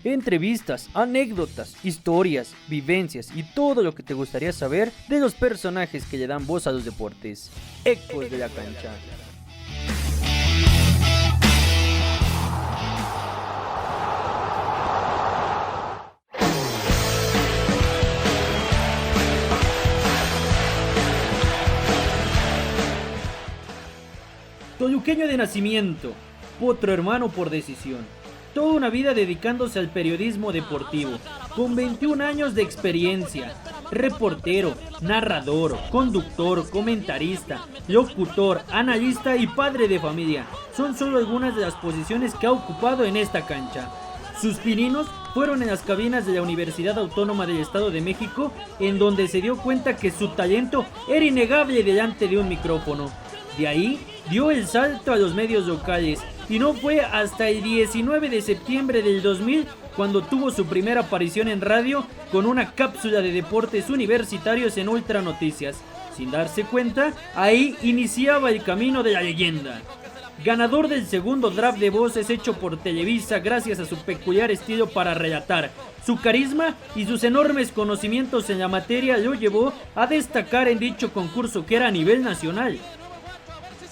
Entrevistas, anécdotas, historias, vivencias y todo lo que te gustaría saber de los personajes que le dan voz a los deportes. Ecos de la cancha. Toluqueño de nacimiento, potro hermano por decisión. Toda una vida dedicándose al periodismo deportivo, con 21 años de experiencia. Reportero, narrador, conductor, comentarista, locutor, analista y padre de familia son solo algunas de las posiciones que ha ocupado en esta cancha. Sus pininos fueron en las cabinas de la Universidad Autónoma del Estado de México, en donde se dio cuenta que su talento era innegable delante de un micrófono. De ahí dio el salto a los medios locales y no fue hasta el 19 de septiembre del 2000 cuando tuvo su primera aparición en radio con una cápsula de deportes universitarios en Ultra Noticias. Sin darse cuenta, ahí iniciaba el camino de la leyenda. Ganador del segundo draft de voces hecho por Televisa gracias a su peculiar estilo para relatar. Su carisma y sus enormes conocimientos en la materia lo llevó a destacar en dicho concurso que era a nivel nacional.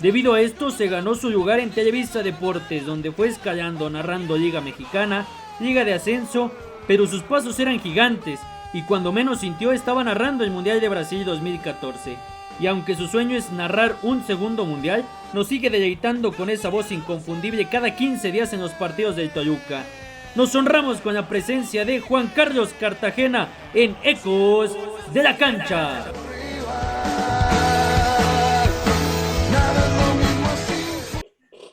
Debido a esto se ganó su lugar en Televisa Deportes, donde fue escalando narrando Liga Mexicana, Liga de Ascenso, pero sus pasos eran gigantes y cuando menos sintió estaba narrando el Mundial de Brasil 2014. Y aunque su sueño es narrar un segundo mundial, nos sigue deleitando con esa voz inconfundible cada 15 días en los partidos del Toluca. Nos honramos con la presencia de Juan Carlos Cartagena en Ecos de la Cancha.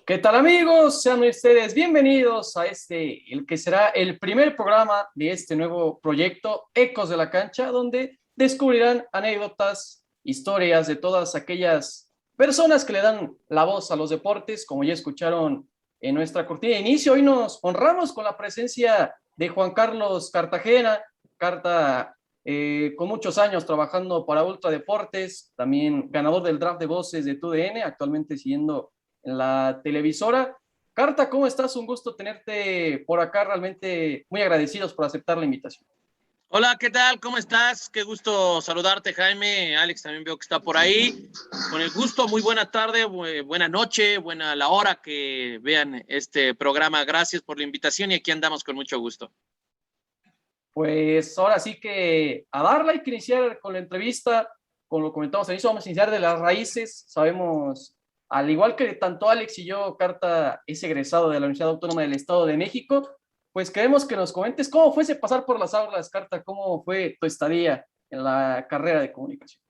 ¿Qué tal, amigos? Sean ustedes bienvenidos a el que será el primer programa de este nuevo proyecto, Ecos de la Cancha, donde descubrirán anécdotas, historias de todas aquellas personas que le dan la voz a los deportes, como ya escucharon en nuestra cortina de inicio. Hoy nos honramos con la presencia de Juan Carlos Cartagena, con muchos años trabajando para Ultra Deportes, también ganador del draft de voces de TUDN, actualmente siguiendo en la televisora. Carta, ¿cómo estás? Un gusto tenerte por acá, realmente muy agradecidos por aceptar la invitación. Hola, ¿qué tal? ¿Cómo estás? Qué gusto saludarte, Jaime. Alex también veo que está por ahí. Con el gusto, muy buena tarde, buena noche, buena la hora que vean este programa. Gracias por la invitación y aquí andamos con mucho gusto. Pues ahora sí que a darla hay que iniciar con la entrevista, como lo comentamos al inicio, vamos a iniciar de las raíces. Sabemos, al igual que tanto Alex y yo, Carta es egresado de la Universidad Autónoma del Estado de México, pues queremos que nos comentes cómo fuese pasar por las aulas, Carta, cómo fue tu estadía en la carrera de comunicación.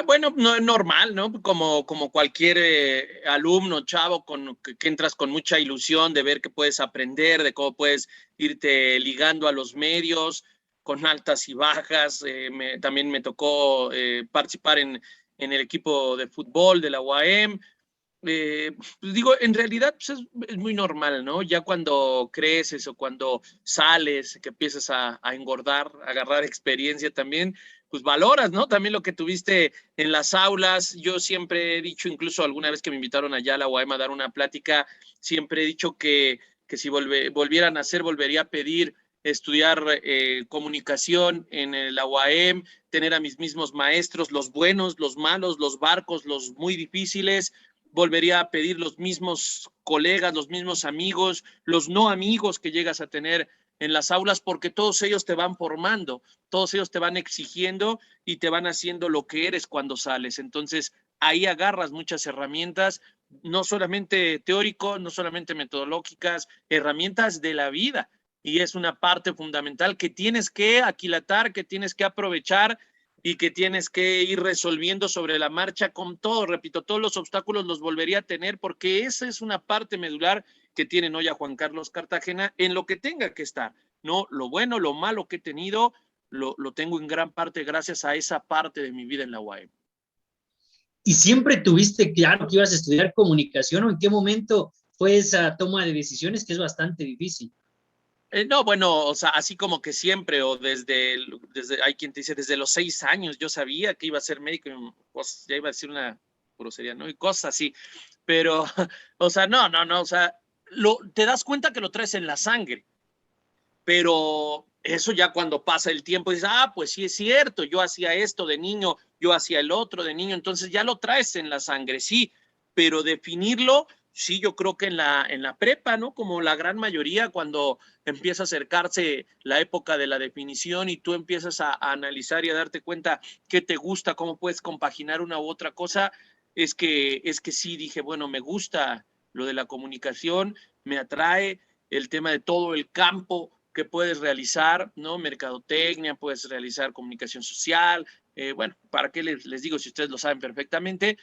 Bueno, no es normal, ¿no? Como cualquier alumno, chavo, que entras con mucha ilusión de ver qué puedes aprender, de cómo puedes irte ligando a los medios, con altas y bajas. También me tocó participar en el equipo de fútbol de la UAM. Pues digo, en realidad pues es muy normal, ¿no? Ya cuando creces o cuando sales, que empiezas a engordar, a agarrar experiencia también, pues valoras, ¿no? También lo que tuviste en las aulas. Yo siempre he dicho, incluso alguna vez que me invitaron allá a la UAM a dar una plática, siempre he dicho que si volvieran a hacer, volvería a pedir estudiar comunicación en la UAM, tener a mis mismos maestros, los buenos, los malos, los barcos, los muy difíciles. Volvería a pedir los mismos colegas, los mismos amigos, los no amigos que llegas a tener en las aulas, porque todos ellos te van formando, todos ellos te van exigiendo y te van haciendo lo que eres cuando sales. Entonces, ahí agarras muchas herramientas, no solamente teórico, no solamente metodológicas, herramientas de la vida. Y es una parte fundamental que tienes que aquilatar, que tienes que aprovechar y que tienes que ir resolviendo sobre la marcha con todo. Repito, todos los obstáculos los volvería a tener porque esa es una parte medular que tienen hoy a Juan Carlos Cartagena en lo que tenga que estar, ¿no? Lo bueno, lo malo que he tenido, lo tengo en gran parte gracias a esa parte de mi vida en la UAM. ¿Y siempre tuviste claro que ibas a estudiar comunicación o en qué momento fue esa toma de decisiones que es bastante difícil? No, bueno, o sea, así como que siempre, o desde, hay quien te dice, desde los 6 años yo sabía que iba a ser médico, pues, ya iba a decir una grosería, ¿no? Y cosas así, pero, o sea, no, o sea, te das cuenta que lo traes en la sangre, pero eso ya cuando pasa el tiempo dices, ah, pues sí es cierto, yo hacía esto de niño, yo hacía el otro de niño, entonces ya lo traes en la sangre, sí, pero definirlo, sí, yo creo que en la prepa, ¿no? Como la gran mayoría, cuando empieza a acercarse la época de la definición y tú empiezas a analizar y a darte cuenta qué te gusta, cómo puedes compaginar una u otra cosa, es que sí dije, bueno, me gusta lo de la comunicación, me atrae el tema de todo el campo que puedes realizar, ¿no? Mercadotecnia, puedes realizar comunicación social, bueno, ¿para qué les digo si ustedes lo saben perfectamente?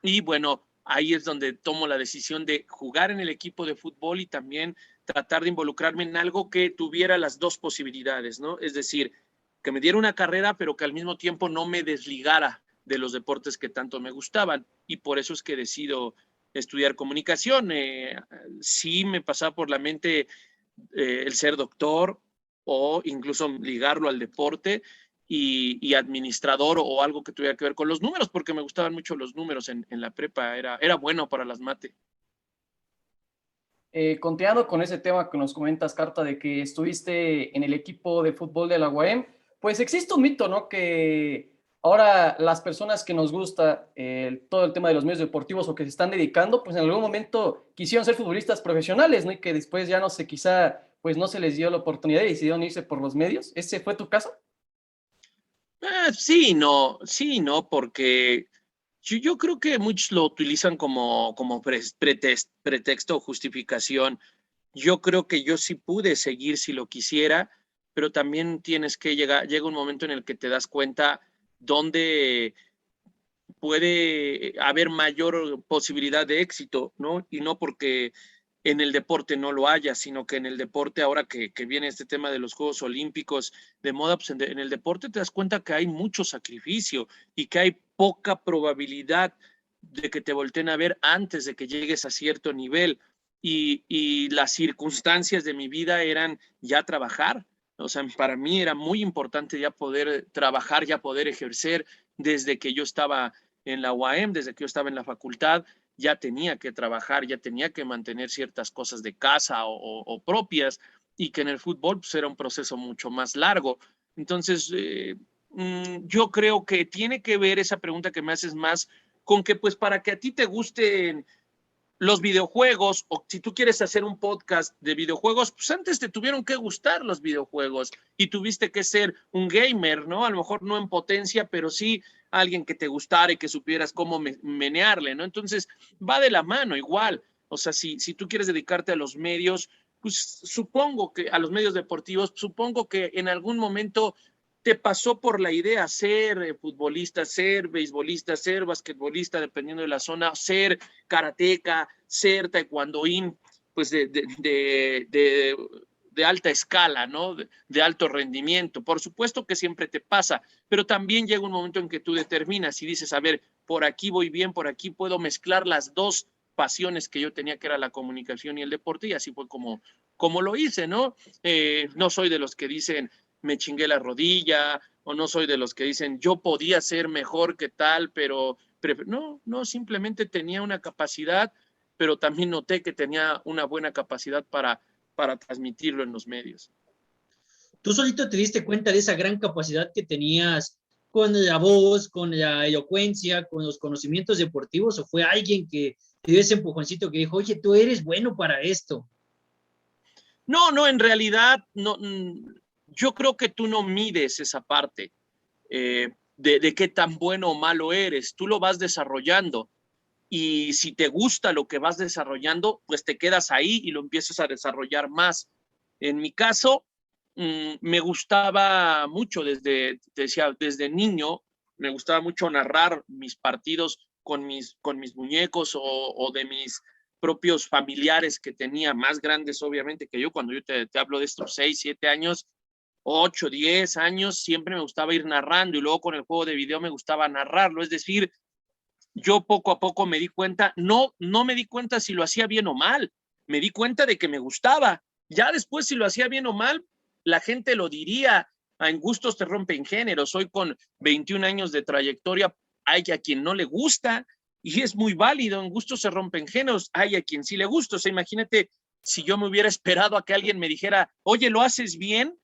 Y bueno, ahí es donde tomo la decisión de jugar en el equipo de fútbol y también tratar de involucrarme en algo que tuviera las dos posibilidades, ¿no? Es decir, que me diera una carrera, pero que al mismo tiempo no me desligara de los deportes que tanto me gustaban. Y por eso es que decido estudiar comunicación. Sí me pasaba por la mente el ser doctor o incluso ligarlo al deporte y administrador o algo que tuviera que ver con los números, porque me gustaban mucho los números en la prepa, era bueno para las mate. Continuando con ese tema que nos comentas, Carta, de que estuviste en el equipo de fútbol de la UAM, pues existe un mito, ¿no? Que ahora las personas que nos gusta todo el tema de los medios deportivos o que se están dedicando, pues en algún momento quisieron ser futbolistas profesionales, ¿no? Y que después ya no sé, quizá pues no se les dio la oportunidad y decidieron irse por los medios. ¿Ese fue tu caso? Sí, no, porque yo creo que muchos lo utilizan como pretexto o justificación. Yo creo que yo sí pude seguir si lo quisiera, pero también llega un momento en el que te das cuenta dónde puede haber mayor posibilidad de éxito, ¿no? Y no porque en el deporte no lo haya, sino que en el deporte, ahora que viene este tema de los Juegos Olímpicos de moda, pues en el deporte te das cuenta que hay mucho sacrificio y que hay poca probabilidad de que te volteen a ver antes de que llegues a cierto nivel. Y las circunstancias de mi vida eran ya trabajar. O sea, para mí era muy importante ya poder trabajar, ya poder ejercer desde que yo estaba en la UAM, desde que yo estaba en la facultad, ya tenía que trabajar, ya tenía que mantener ciertas cosas de casa o propias, y que en el fútbol pues, era un proceso mucho más largo. Entonces, yo creo que tiene que ver esa pregunta que me haces más con que pues para que a ti te gusten los videojuegos, o si tú quieres hacer un podcast de videojuegos, pues antes te tuvieron que gustar los videojuegos y tuviste que ser un gamer, ¿no? A lo mejor no en potencia, pero sí alguien que te gustara y que supieras cómo menearle, ¿no? Entonces, va de la mano igual. O sea, si tú quieres dedicarte a los medios, pues supongo que a los medios deportivos, supongo que en algún momento te pasó por la idea ser futbolista, ser beisbolista, ser basquetbolista, dependiendo de la zona, ser karateca, ser taekwondoín, pues de alta escala, ¿no? De alto rendimiento. Por supuesto que siempre te pasa, pero también llega un momento en que tú determinas y dices, a ver, por aquí voy bien, por aquí puedo mezclar las dos pasiones que yo tenía, que era la comunicación y el deporte, y así fue como lo hice, ¿no? No soy de los que dicen, me chingué la rodilla, o no soy de los que dicen, yo podía ser mejor que tal, pero no, simplemente tenía una capacidad, pero también noté que tenía una buena capacidad para transmitirlo en los medios. ¿Tú solito te diste cuenta de esa gran capacidad que tenías con la voz, con la elocuencia, con los conocimientos deportivos, o fue alguien que te dio ese empujoncito que dijo, oye, tú eres bueno para esto? No, en realidad, no, yo creo que tú no mides esa parte de qué tan bueno o malo eres, tú lo vas desarrollando. Y si te gusta lo que vas desarrollando, pues te quedas ahí y lo empiezas a desarrollar más. En mi caso, me gustaba mucho desde niño, me gustaba mucho narrar mis partidos con mis muñecos o de mis propios familiares que tenía, más grandes obviamente que yo. Cuando yo te hablo de estos 6, 7 años, 8, 10 años, siempre me gustaba ir narrando, y luego con el juego de video me gustaba narrarlo. Es decir, yo poco a poco me di cuenta, no me di cuenta si lo hacía bien o mal, me di cuenta de que me gustaba. Ya después, si lo hacía bien o mal, la gente lo diría. En gustos te rompen géneros. Hoy, con 21 años de trayectoria, hay a quien no le gusta, y es muy válido. En gustos se rompen géneros, hay a quien sí le gusta. O sea, imagínate si yo me hubiera esperado a que alguien me dijera, oye, ¿lo haces bien?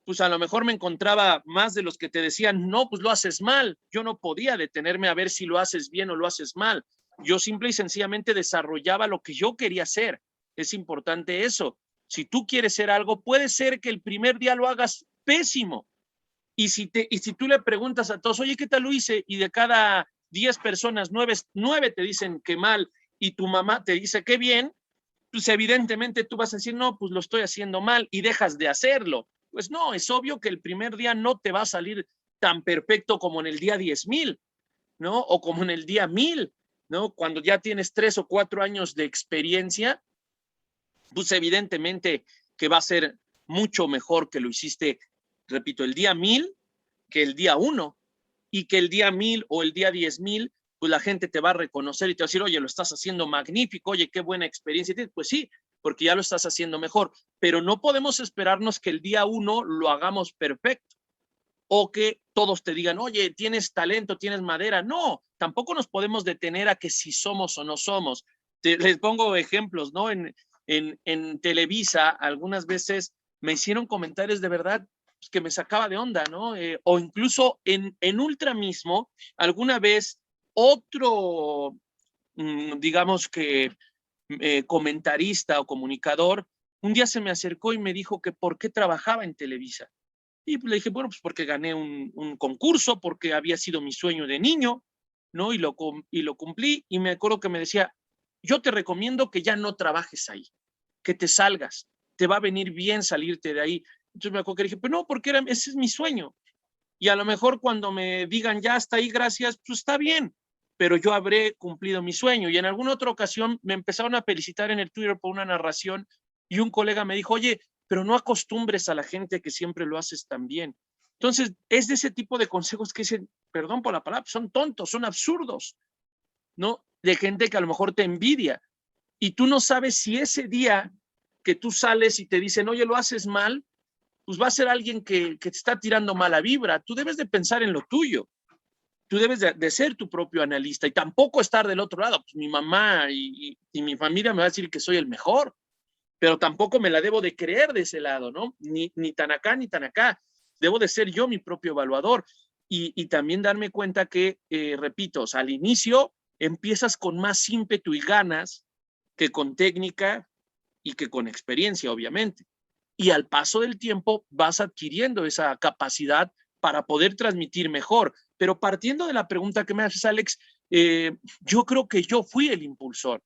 Pues a lo mejor me encontraba más de los que te decían, no, pues lo haces mal. Yo no podía detenerme a ver si lo haces bien o lo haces mal. Yo simple y sencillamente desarrollaba lo que yo quería hacer. Es importante eso. Si tú quieres ser algo, puede ser que el primer día lo hagas pésimo. Y si tú le preguntas a todos, oye, ¿qué tal lo hice? Y de cada 10 personas, 9 te dicen que mal y tu mamá te dice que bien, pues evidentemente tú vas a decir, no, pues lo estoy haciendo mal y dejas de hacerlo. Pues no, es obvio que el primer día no te va a salir tan perfecto como en el día 10,000, ¿no? O como en el día 1000, ¿no? Cuando ya tienes 3 o 4 años de experiencia, pues evidentemente que va a ser mucho mejor que lo hiciste, repito, el día 1000 que el día 1, y que el día 1000 o el día 10,000, pues la gente te va a reconocer y te va a decir, oye, lo estás haciendo magnífico, oye, qué buena experiencia. Pues sí, porque ya lo estás haciendo mejor, pero no podemos esperarnos que el día 1 lo hagamos perfecto o que todos te digan, oye, tienes talento, tienes madera. No, tampoco nos podemos detener a que si somos o no somos. Les pongo ejemplos, ¿no? En Televisa, algunas veces me hicieron comentarios de verdad que me sacaba de onda, ¿no? O incluso en Ultra mismo, alguna vez otro, digamos que comentarista o comunicador, un día se me acercó y me dijo que por qué trabajaba en Televisa. Y le dije, bueno, pues porque gané un concurso, porque había sido mi sueño de niño, ¿no? Y lo cumplí, y me acuerdo que me decía, yo te recomiendo que ya no trabajes ahí, que te salgas, te va a venir bien salirte de ahí. Entonces me acuerdo que dije, pues no, porque ese es mi sueño. Y a lo mejor cuando me digan, ya hasta ahí, gracias, pues está bien, pero yo habré cumplido mi sueño. Y en alguna otra ocasión me empezaron a felicitar en el Twitter por una narración y un colega me dijo, oye, pero no acostumbres a la gente que siempre lo haces tan bien. Entonces, es de ese tipo de consejos que dicen, perdón por la palabra, son tontos, son absurdos, ¿no? De gente que a lo mejor te envidia y tú no sabes si ese día que tú sales y te dicen, oye, lo haces mal, pues va a ser alguien que te está tirando mala vibra. Tú debes de pensar en lo tuyo. Tú debes de ser tu propio analista y tampoco estar del otro lado. Pues mi mamá y mi familia me va a decir que soy el mejor, pero tampoco me la debo de creer de ese lado, ¿no? Ni tan acá ni tan acá. Debo de ser yo mi propio evaluador y también darme cuenta que, repito, o sea, al inicio empiezas con más ímpetu y ganas que con técnica y que con experiencia, obviamente. Y al paso del tiempo vas adquiriendo esa capacidad para poder transmitir mejor. Pero partiendo de la pregunta que me haces, Alex, yo creo que yo fui el impulsor,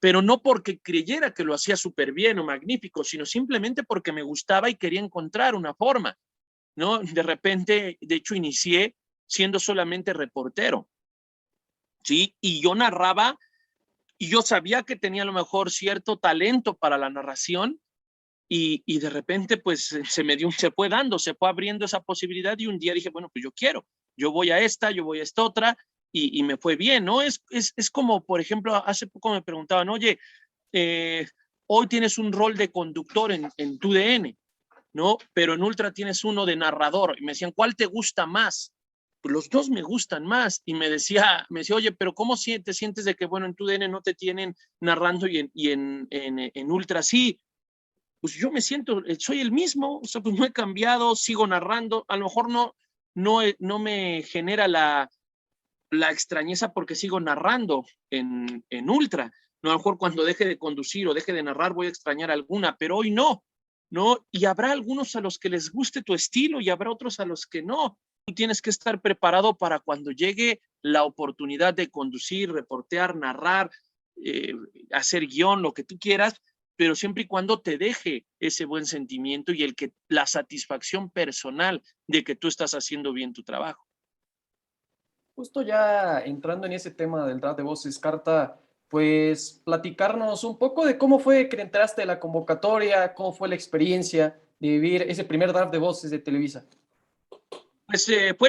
pero no porque creyera que lo hacía súper bien o magnífico, sino simplemente porque me gustaba y quería encontrar una forma, ¿no? De repente, de hecho, inicié siendo solamente reportero, ¿sí? Y yo narraba y yo sabía que tenía a lo mejor cierto talento para la narración y de repente pues se fue abriendo esa posibilidad y un día dije, bueno, pues yo voy a esta otra y me fue bien, ¿no? Es como, por ejemplo, hace poco me preguntaban, oye, eh, hoy tienes un rol de conductor en tu DN, ¿no? Pero en Ultra tienes uno de narrador. Y me decían, ¿cuál te gusta más? Pues los dos me gustan más. Y me decía, oye, pero ¿cómo te sientes de que, bueno, en tu DN no te tienen narrando y en Ultra sí? Pues yo me siento, soy el mismo, o sea, pues no he cambiado, sigo narrando, a lo mejor no me genera la extrañeza porque sigo narrando en Ultra, no, a lo mejor cuando deje de conducir o deje de narrar voy a extrañar alguna, pero hoy no, ¿no? Y habrá algunos a los que les guste tu estilo y habrá otros a los que no. Tú tienes que estar preparado para cuando llegue la oportunidad de conducir, reportear, narrar, hacer guión, lo que tú quieras, pero siempre y cuando te deje ese buen sentimiento y la satisfacción personal de que tú estás haciendo bien tu trabajo. Justo ya entrando en ese tema del draft de voces, Carta, pues platicarnos un poco de cómo fue que entraste a la convocatoria, cómo fue la experiencia de vivir ese primer draft de voces de Televisa. Pues fue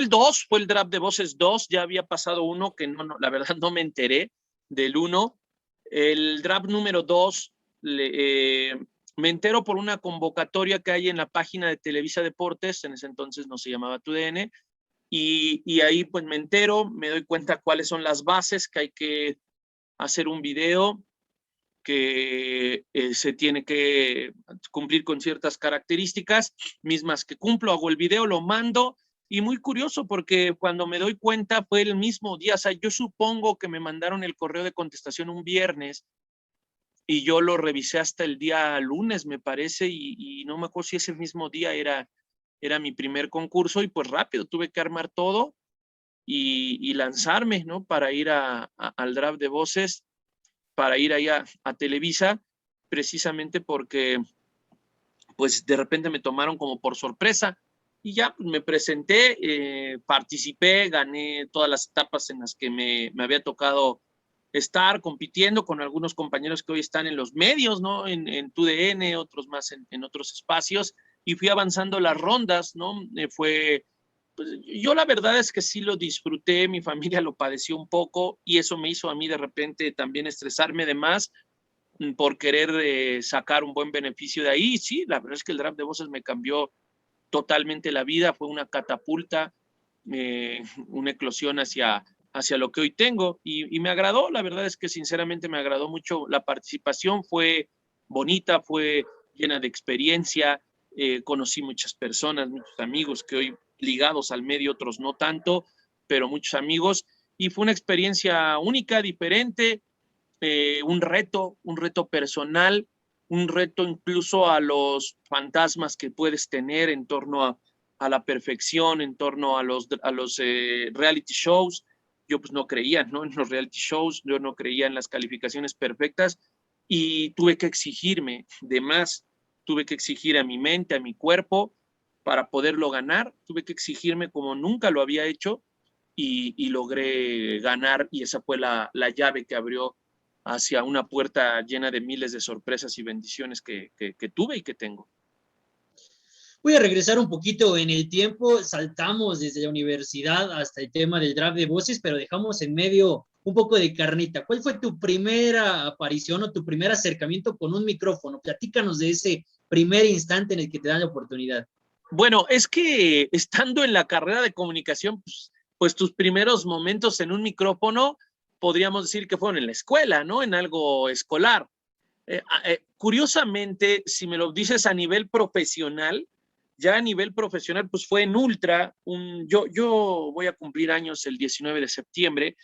el draft de voces 2, ya había pasado uno que la verdad no me enteré del 1. El draft número 2 me entero por una convocatoria que hay en la página de Televisa Deportes, en ese entonces no se llamaba TUDN, y ahí pues me entero, me doy cuenta cuáles son las bases, que hay que hacer un video, que se tiene que cumplir con ciertas características, mismas que cumplo, hago el video, lo mando, y muy curioso porque cuando me doy cuenta fue el mismo día, o sea, yo supongo que me mandaron el correo de contestación un viernes, y yo lo revisé hasta el día lunes, me parece, y no me acuerdo si ese mismo día era mi primer concurso, y pues rápido tuve que armar todo y lanzarme, ¿no? Para ir al draft de voces, para ir ahí a Televisa, precisamente porque pues de repente me tomaron como por sorpresa y ya pues, me presenté, participé, gané todas las etapas en las que me había tocado estar compitiendo con algunos compañeros que hoy están en los medios, ¿no? En TUDN, otros más en otros espacios, y fui avanzando las rondas, ¿no? Pues, yo la verdad es que sí lo disfruté, mi familia lo padeció un poco y eso me hizo a mí de repente también estresarme de más por querer sacar un buen beneficio de ahí. Sí, la verdad es que el draft de voces me cambió totalmente la vida, fue una catapulta, una eclosión hacia lo que hoy tengo y me agradó, la verdad es que sinceramente me agradó mucho la participación, fue bonita, fue llena de experiencia, conocí muchas personas, muchos amigos que hoy ligados al medio, otros no tanto, pero muchos amigos, y fue una experiencia única, diferente, un reto personal, un reto incluso a los fantasmas que puedes tener en torno a la perfección, en torno a los reality shows. Yo pues no creía, ¿no? En los reality shows, yo no creía en las calificaciones perfectas y tuve que exigirme de más, tuve que exigir a mi mente, a mi cuerpo para poderlo ganar, tuve que exigirme como nunca lo había hecho y logré ganar y esa fue la llave que abrió hacia una puerta llena de miles de sorpresas y bendiciones que tuve y que tengo. Voy a regresar un poquito en el tiempo, saltamos desde la universidad hasta el tema del draft de voces, pero dejamos en medio un poco de carnita. ¿Cuál fue tu primera aparición o tu primer acercamiento con un micrófono? Platícanos de ese primer instante en el que te dan la oportunidad. Bueno, es que estando en la carrera de comunicación, pues tus primeros momentos en un micrófono, podríamos decir que fueron en la escuela, ¿no? En algo escolar. Curiosamente, si me lo dices a nivel profesional, ya a nivel profesional, pues fue en Ultra. Yo voy a cumplir años el 19 de septiembre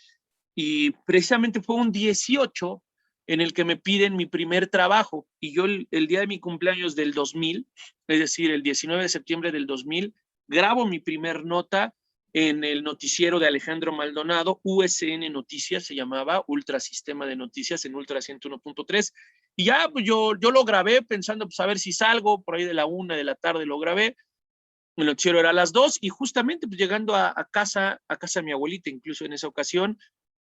y precisamente fue un 18 en el que me piden mi primer trabajo y yo el día de mi cumpleaños del 2000, es decir, el 19 de septiembre del 2000, grabo mi primer nota en el noticiero de Alejandro Maldonado, USN Noticias se llamaba, Ultra Sistema de Noticias en Ultra 101.3, y ya pues yo lo grabé pensando pues a ver si salgo, por ahí de la 1 de la tarde lo grabé, el noticiero era a las 2 y justamente pues llegando a casa de mi abuelita, incluso en esa ocasión,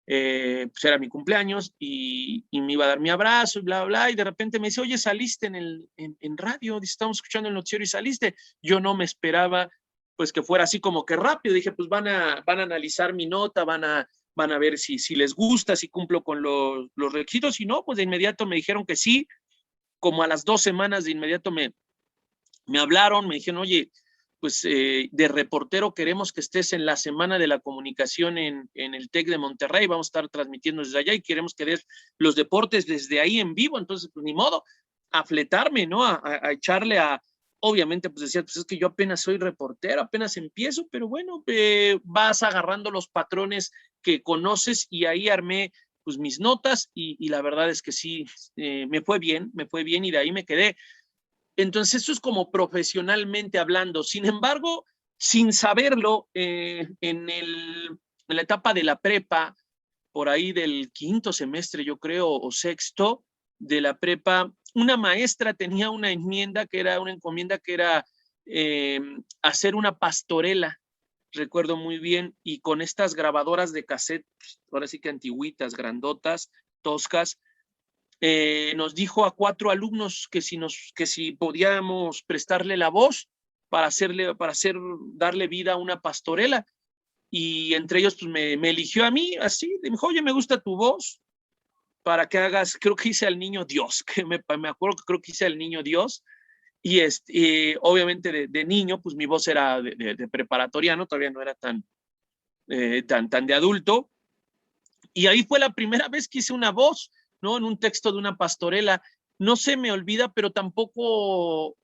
pues era mi cumpleaños y me iba a dar mi abrazo y bla, bla, y de repente me dice, oye, saliste en radio, estamos escuchando el noticiero y saliste. Yo no me esperaba pues que fuera así como que rápido, dije, pues van a analizar mi nota, van a ver si les gusta, si cumplo con los requisitos, y no, pues de inmediato me dijeron que sí, como a las 2 semanas de inmediato me hablaron, me dijeron, oye, pues de reportero queremos que estés en la Semana de la Comunicación en el TEC de Monterrey, vamos a estar transmitiendo desde allá y queremos que des los deportes desde ahí en vivo, entonces pues ni modo, a fletarme, ¿no? A echarle obviamente pues decía, pues es que yo apenas soy reportero, apenas empiezo, pero bueno, vas agarrando los patrones que conoces y ahí armé pues mis notas y la verdad es que sí, me fue bien y de ahí me quedé. Entonces, eso es como profesionalmente hablando. Sin embargo, sin saberlo, en la etapa de la prepa, por ahí del 5º semestre, yo creo, o 6º de la prepa, una maestra tenía una encomienda que era hacer una pastorela, recuerdo muy bien, y con estas grabadoras de cassette, ahora sí que antiguitas, grandotas, toscas, nos dijo a 4 alumnos que si podíamos prestarle la voz para darle vida a una pastorela. Y entre ellos pues me eligió a mí, así, me dijo, oye, me gusta tu voz, para que hagas, creo que hice al niño Dios, que me acuerdo que creo que hice al niño Dios, y obviamente de niño, pues mi voz era de preparatoriano, todavía no era tan de adulto, y ahí fue la primera vez que hice una voz. ¿no? En un texto de una pastorela. No se me olvida, pero tampoco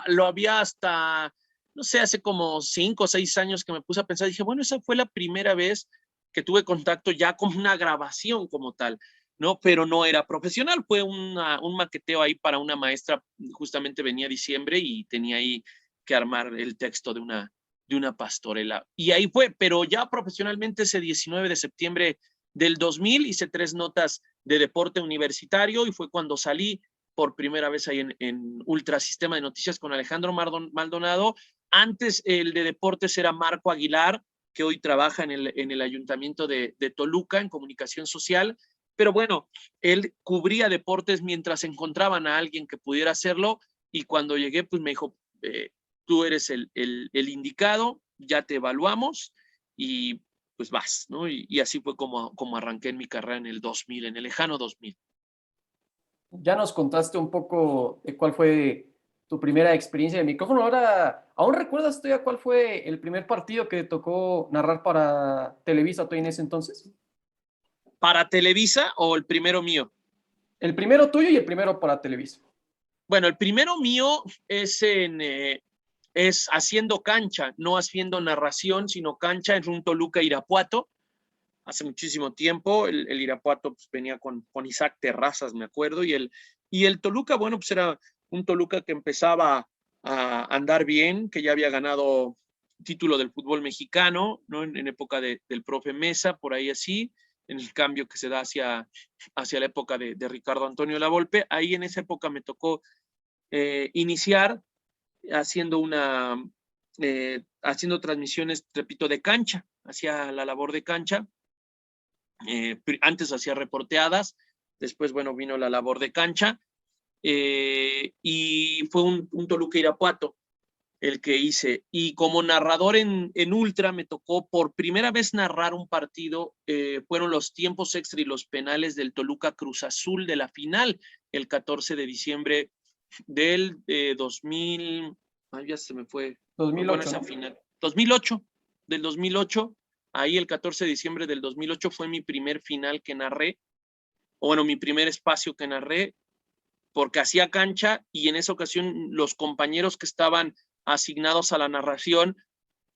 lo había hasta, no sé, hace como 5 o 6 años que me puse a pensar. Dije, bueno, esa fue la primera vez que tuve contacto ya con una grabación como tal, ¿no? Pero no era profesional, fue un maqueteo ahí para una maestra, justamente venía diciembre y tenía ahí que armar el texto de una pastorela. Y ahí fue, pero ya profesionalmente ese 19 de septiembre del 2000 hice 3 notas de deporte universitario y fue cuando salí por primera vez ahí en Ultrasistema de Noticias con Alejandro Maldonado. Antes el de deportes era Marco Aguilar, que hoy trabaja en el ayuntamiento de Toluca en comunicación social, pero bueno, él cubría deportes mientras encontraban a alguien que pudiera hacerlo y cuando llegué pues me dijo, tú eres el indicado, ya te evaluamos y pues vas, ¿no? Y así fue como arranqué en mi carrera en el 2000, en el lejano 2000. Ya nos contaste un poco de cuál fue tu primera experiencia de micrófono. Ahora, ¿aún recuerdas tú ya cuál fue el primer partido que te tocó narrar para Televisa tú en ese entonces? ¿Para Televisa o el primero mío? El primero tuyo y el primero para Televisa. Bueno, el primero mío es haciendo cancha, no haciendo narración, sino cancha en un Toluca Irapuato. Hace muchísimo tiempo, el Irapuato pues, venía con Isaac Terrazas, me acuerdo, y el Toluca, bueno, pues era un Toluca que empezaba a andar bien, que ya había ganado título del fútbol mexicano, ¿no? En época del profe Mesa, por ahí así, en el cambio que se da hacia la época de Ricardo Antonio Lavolpe. Ahí en esa época me tocó iniciar haciendo haciendo transmisiones, repito, de cancha, hacía la labor de cancha. Antes hacía reporteadas, después, bueno, vino la labor de cancha, y fue un Toluca Irapuato el que hice. Y como narrador en Ultra me tocó por primera vez narrar un partido, fueron los tiempos extra y los penales del Toluca Cruz Azul de la final, el 14 de diciembre del 2000, ya se me fue, 2008, bueno, esa final, 2008, del 2008, ahí el 14 de diciembre del 2008 fue mi primer final que narré, o bueno, mi primer espacio que narré, porque hacía cancha y en esa ocasión los compañeros que estaban asignados a la narración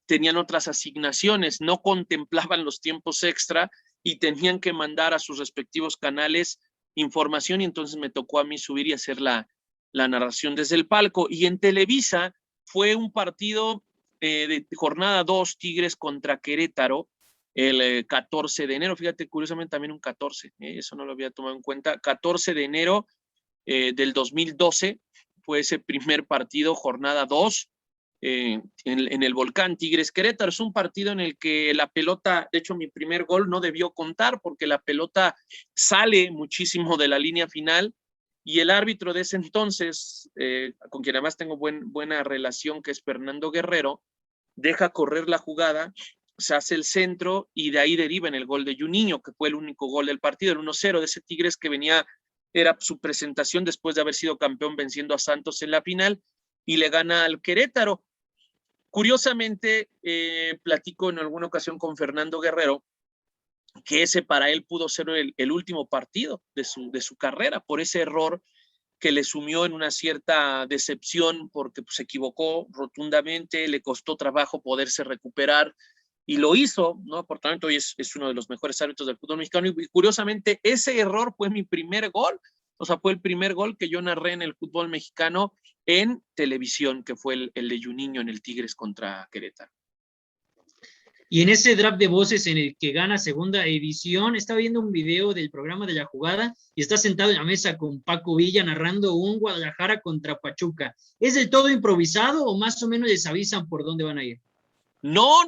tenían otras asignaciones, no contemplaban los tiempos extra y tenían que mandar a sus respectivos canales información y entonces me tocó a mí subir y hacer la narración desde el palco. Y en Televisa fue un partido de jornada 2, Tigres contra Querétaro, el 14 de enero, fíjate, curiosamente también un 14, eso no lo había tomado en cuenta, 14 de enero del 2012 fue ese primer partido, jornada 2, en el Volcán Tigres Querétaro. Es un partido en el que la pelota, de hecho mi primer gol no debió contar porque la pelota sale muchísimo de la línea final y el árbitro de ese entonces, con quien además tengo buena relación, que es Fernando Guerrero, deja correr la jugada, se hace el centro y de ahí deriva en el gol de Juninho, que fue el único gol del partido, el 1-0 de ese Tigres que era su presentación después de haber sido campeón venciendo a Santos en la final y le gana al Querétaro. Curiosamente, platico en alguna ocasión con Fernando Guerrero que ese para él pudo ser el último partido de su carrera por ese error que le sumió en una cierta decepción porque pues, se equivocó rotundamente, le costó trabajo poderse recuperar y lo hizo, ¿no? Por tanto, hoy es uno de los mejores árbitros del fútbol mexicano y curiosamente ese error fue mi primer gol, o sea, fue el primer gol que yo narré en el fútbol mexicano en televisión, que fue el de Juninho en el Tigres contra Querétaro. Y en ese draft de voces en el que gana segunda edición, estaba viendo un video del programa de La Jugada y está sentado en la mesa con Paco Villa narrando un Guadalajara contra Pachuca. ¿Es del todo improvisado o más o menos les avisan por dónde van a ir? No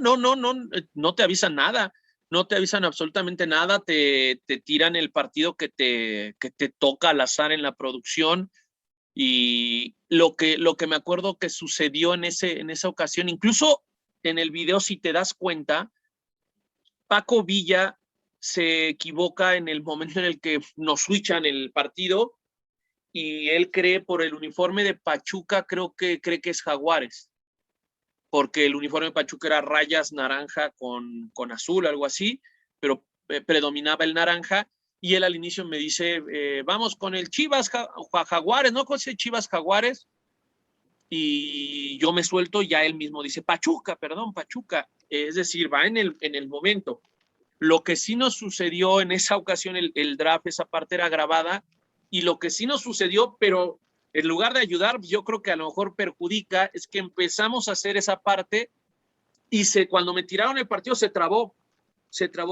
te avisan nada, no te avisan absolutamente nada, te tiran el partido que te toca al azar en la producción y lo que me acuerdo que sucedió en esa ocasión, incluso en el video, si te das cuenta, Paco Villa se equivoca en el momento en el que nos switchan el partido y él cree por el uniforme de Pachuca, cree que es Jaguares, porque el uniforme de Pachuca era rayas naranja con azul, algo así, pero predominaba el naranja y él al inicio me dice, vamos con el Chivas Jaguares, ¿no? Con ese Chivas Jaguares, y yo me suelto, y ya él mismo dice, Pachuca, es decir, va en el momento. Lo que sí nos sucedió en esa ocasión, el draft, esa parte era grabada, y lo que sí nos sucedió, pero en lugar de ayudar, yo creo que a lo mejor perjudica, es que empezamos a hacer esa parte, y cuando me tiraron el partido se trabó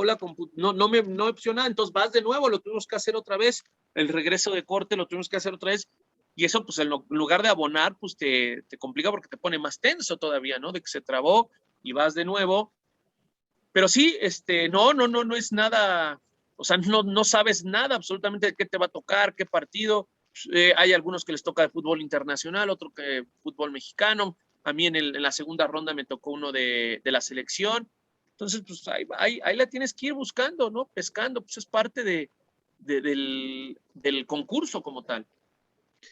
la computadora, no opcionaba, entonces vas de nuevo, lo tuvimos que hacer otra vez, el regreso de corte lo tuvimos que hacer otra vez, y eso pues en lugar de abonar, pues te complica porque te pone más tenso todavía, ¿no? De que se trabó y vas de nuevo. Pero sí, no es nada, o sea, no sabes nada absolutamente de qué te va a tocar, qué partido. Hay algunos que les toca de fútbol internacional, otro que fútbol mexicano. A mí en la segunda ronda me tocó uno de la selección. Entonces, pues ahí la tienes que ir buscando, ¿no? Pescando, pues es parte del concurso como tal.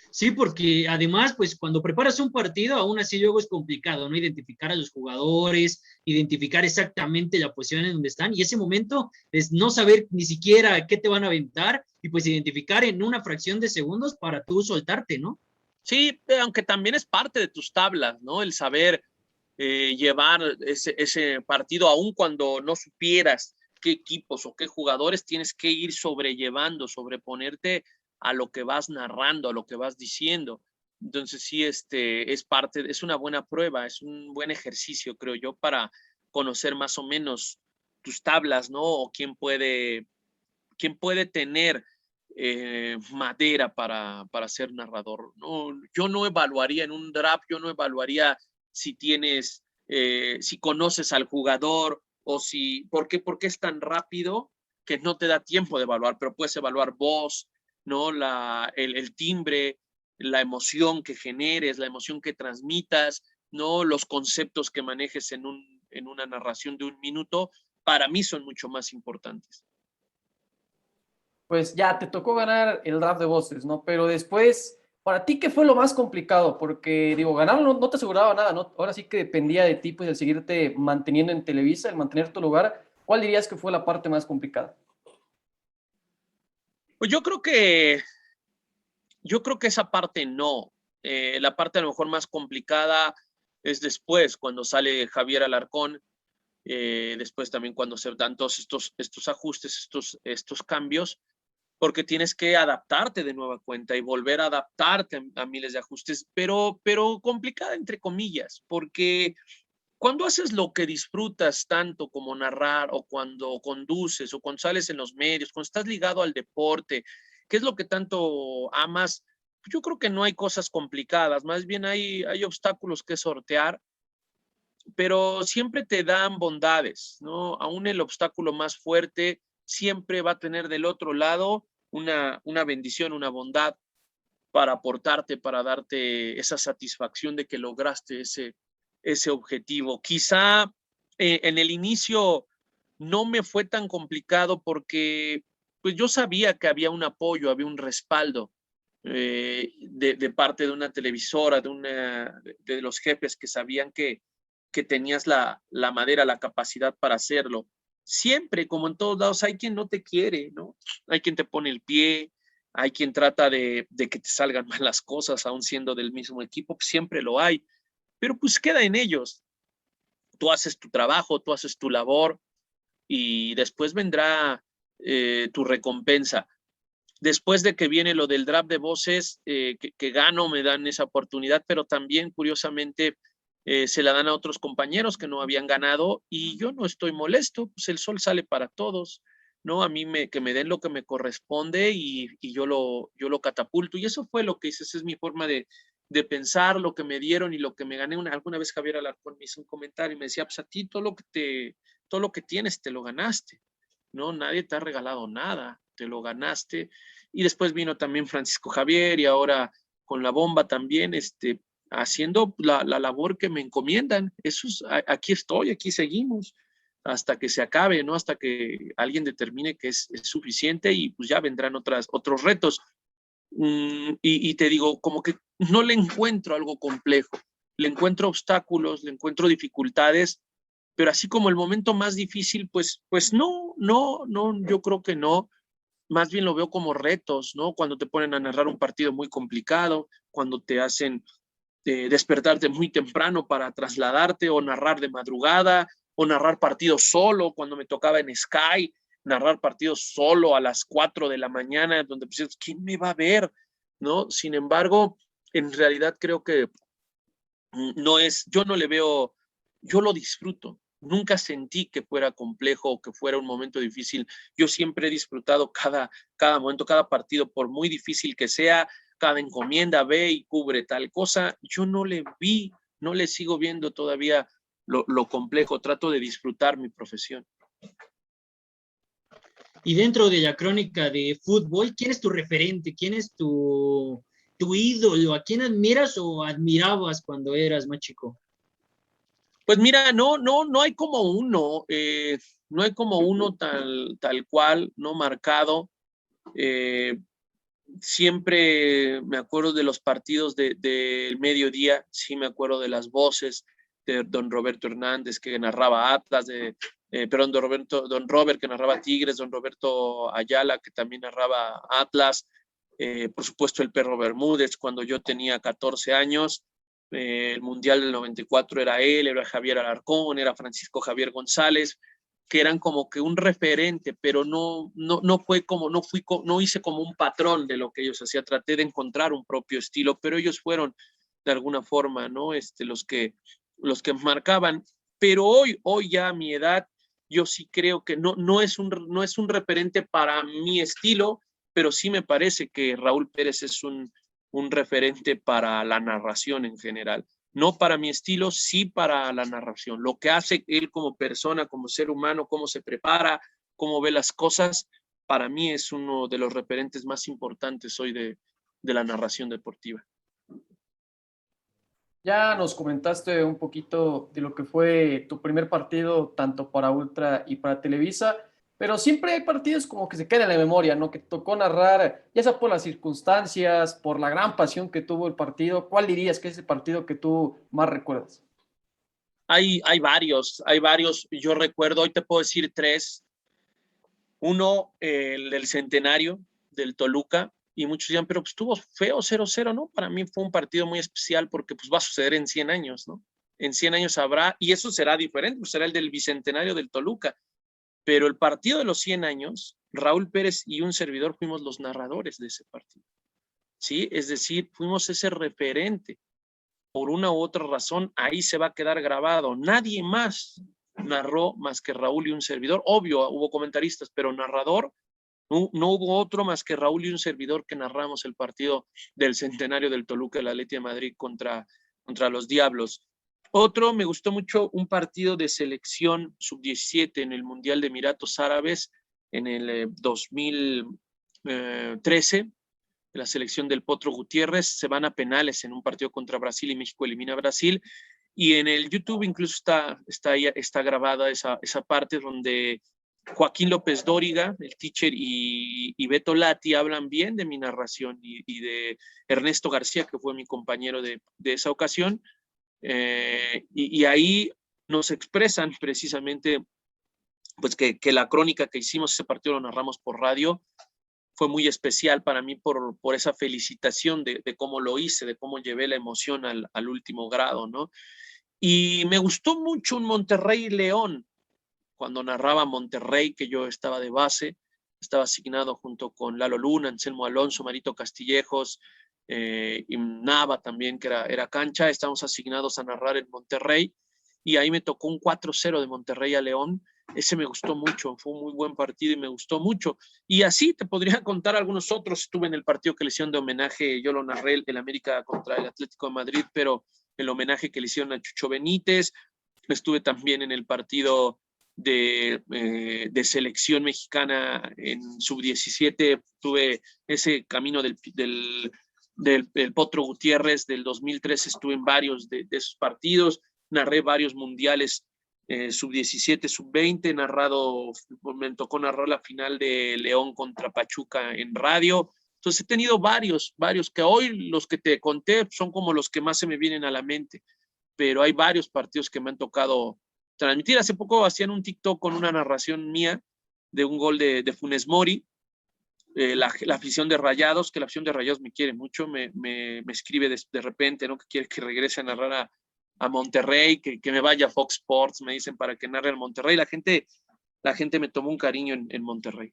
Sí, porque además, pues cuando preparas un partido, aún así luego es complicado, ¿no? Identificar a los jugadores, identificar exactamente la posición en donde están, y ese momento es no saber ni siquiera qué te van a aventar, y pues identificar en una fracción de segundos para tú soltarte, ¿no? Sí, aunque también es parte de tus tablas, ¿no? El saber llevar ese partido, aun cuando no supieras qué equipos o qué jugadores, tienes que ir sobrellevando, sobreponerte a lo que vas narrando, a lo que vas diciendo. Entonces sí, es una buena prueba, es un buen ejercicio, creo yo, para conocer más o menos tus tablas, ¿no? O quién puede tener madera para ser narrador. No, yo no evaluaría en un draft, yo no evaluaría si tienes, si conoces al jugador o ¿por qué es tan rápido que no te da tiempo de evaluar? Pero puedes evaluar voz, ¿no? El timbre, la emoción que generes, la emoción que transmitas, ¿no? Los conceptos que manejes en una narración de 1 minuto, para mí son mucho más importantes. Pues ya te tocó ganar el draft de voces, ¿no? Pero después, para ti, ¿qué fue lo más complicado? Porque, digo, ganar no te aseguraba nada, ¿no? Ahora sí que dependía de ti, pues, el seguirte manteniendo en Televisa, el mantener tu lugar. ¿Cuál dirías que fue la parte más complicada? Pues yo creo que esa parte no. La parte a lo mejor más complicada es después, cuando sale Javier Alarcón, después también cuando se dan todos estos ajustes, estos cambios, porque tienes que adaptarte de nueva cuenta y volver a adaptarte a miles de ajustes, pero complicada entre comillas, porque cuando haces lo que disfrutas tanto como narrar, o cuando conduces, o cuando sales en los medios, cuando estás ligado al deporte, ¿qué es lo que tanto amas? Yo creo que no hay cosas complicadas, más bien hay obstáculos que sortear, pero siempre te dan bondades, ¿no? Aún el obstáculo más fuerte siempre va a tener del otro lado una bendición, una bondad para aportarte, para darte esa satisfacción de que lograste ese objetivo. Quizá en el inicio no me fue tan complicado porque pues yo sabía que había un apoyo, había un respaldo de parte de una televisora, de los jefes que sabían que tenías la madera, la capacidad para hacerlo. Siempre, como en todos lados, hay quien no te quiere, ¿no? Hay quien te pone el pie, hay quien trata de que te salgan mal las cosas, aún siendo del mismo equipo, pues siempre lo hay, pero pues queda en ellos. Tú haces tu trabajo, tú haces tu labor y después vendrá tu recompensa. Después de que viene lo del draft de voces, que gano, me dan esa oportunidad, pero también, curiosamente, se la dan a otros compañeros que no habían ganado y yo no estoy molesto, pues el sol sale para todos, ¿no? A mí que me den lo que me corresponde y yo lo catapulto. Y eso fue lo que hice, esa es mi forma de pensar, lo que me dieron y lo que me gané. Alguna vez Javier Alarcón me hizo un comentario y me decía, pues a ti todo lo que tienes te lo ganaste, ¿no? Nadie te ha regalado nada, te lo ganaste. Y después vino también Francisco Javier y ahora con la bomba también, haciendo la labor que me encomiendan. Aquí estoy, aquí seguimos hasta que se acabe, ¿no? Hasta que alguien determine que es suficiente y pues ya vendrán otros retos. Y te digo, como que no le encuentro algo complejo, le encuentro obstáculos, le encuentro dificultades, pero así como el momento más difícil, pues no, yo creo que no. más bien lo veo como retos, ¿no? Cuando te ponen a narrar un partido muy complicado, cuando te hacen despertarte muy temprano para trasladarte o narrar de madrugada o narrar partidos solo, cuando me tocaba en Sky, narrar partidos solo a las 4 de la mañana, donde pues, ¿quién me va a ver? ¿No? Sin embargo, en realidad creo que no es, yo no le veo, yo lo disfruto. Nunca sentí que fuera complejo o que fuera un momento difícil. Yo siempre he disfrutado cada momento, cada partido, por muy difícil que sea, cada encomienda, ve y cubre tal cosa. Yo no le vi, no le sigo viendo todavía lo complejo. Trato de disfrutar mi profesión. Y dentro de la crónica de fútbol, ¿quién es tu referente? ¿Quién es tu ídolo? ¿A quién admiras o admirabas cuando eras más chico? Pues mira, no hay como uno, no hay como uno tal cual, no marcado. Siempre me acuerdo de los partidos del mediodía, sí me acuerdo de las voces de don Roberto Hernández que narraba Atlas, perdón, don Robert que narraba Tigres, don Roberto Ayala que también narraba Atlas, por supuesto el Perro Bermúdez cuando yo tenía 14 años. El Mundial del 94 era él, era Javier Alarcón, era Francisco Javier González, que eran como que un referente, pero no fue como, no hice como un patrón de lo que ellos hacían, traté de encontrar un propio estilo, pero ellos fueron de alguna forma, ¿no? Los que marcaban, pero hoy ya a mi edad, yo sí creo que no es un referente para mi estilo, pero sí me parece que Raúl Pérez es un referente para la narración en general. No para mi estilo, sí para la narración. Lo que hace él como persona, como ser humano, cómo se prepara, cómo ve las cosas, para mí es uno de los referentes más importantes hoy de la narración deportiva. Ya nos comentaste un poquito de lo que fue tu primer partido, tanto para Ultra y para Televisa, pero siempre hay partidos como que se quedan en la memoria, ¿no? Que tocó narrar, ya sea por las circunstancias, por la gran pasión que tuvo el partido. ¿Cuál dirías que es el partido que tú más recuerdas? Hay varios. Yo recuerdo, hoy te puedo decir tres. Uno, el del centenario del Toluca, y muchos dirán, pero pues estuvo feo 0-0, ¿no? Para mí fue un partido muy especial porque pues va a suceder en 100 años, ¿no? En 100 años habrá, y eso será diferente, pues será el del bicentenario del Toluca. Pero el partido de los 100 años, Raúl Pérez y un servidor fuimos los narradores de ese partido, ¿sí? Es decir, fuimos ese referente. Por una u otra razón, ahí se va a quedar grabado. Nadie más narró más que Raúl y un servidor. Obvio, hubo comentaristas, pero narrador, no hubo otro más que Raúl y un servidor que narramos el partido del centenario del Toluca, el Athletic de Madrid contra los Diablos. Otro, me gustó mucho un partido de selección sub-17 en el Mundial de Emiratos Árabes en el 2013, la selección del Potro Gutiérrez. Se van a penales en un partido contra Brasil y México elimina a Brasil. Y en el YouTube incluso está grabada esa parte donde Joaquín López Dóriga, el teacher, y Beto Lati hablan bien de mi narración y de Ernesto García, que fue mi compañero de esa ocasión. Y ahí nos expresan precisamente pues que la crónica que hicimos, ese partido lo narramos por radio, fue muy especial para mí por esa felicitación de cómo lo hice, de cómo llevé la emoción al último grado, ¿no? Y me gustó mucho un Monterrey-León, cuando narraba Monterrey, que yo estaba de base, estaba asignado junto con Lalo Luna, Anselmo Alonso, Marito Castillejos, y Nava también, que era cancha. Estábamos asignados a narrar en Monterrey, y ahí me tocó un 4-0 de Monterrey a León. Ese me gustó mucho, fue un muy buen partido y me gustó mucho. Y así te podría contar algunos otros. Estuve en el partido que le hicieron de homenaje, yo lo narré, el América contra el Atlético de Madrid, pero el homenaje que le hicieron a Chucho Benítez. Estuve también en el partido de selección mexicana en sub-17, tuve ese camino del Potro Gutiérrez del 2003, estuve en varios de esos partidos, narré varios mundiales sub-17, sub-20, me tocó narrar la final de León contra Pachuca en radio. Entonces he tenido varios que hoy los que te conté son como los que más se me vienen a la mente, pero hay varios partidos que me han tocado transmitir. Hace poco hacían un TikTok con una narración mía de un gol de Funes Mori, la afición de Rayados, que la afición de Rayados me quiere mucho, me escribe de repente, ¿no? Que quiere que regrese a narrar a Monterrey, que me vaya a Fox Sports, me dicen, para que narre al Monterrey. La gente me tomó un cariño en Monterrey.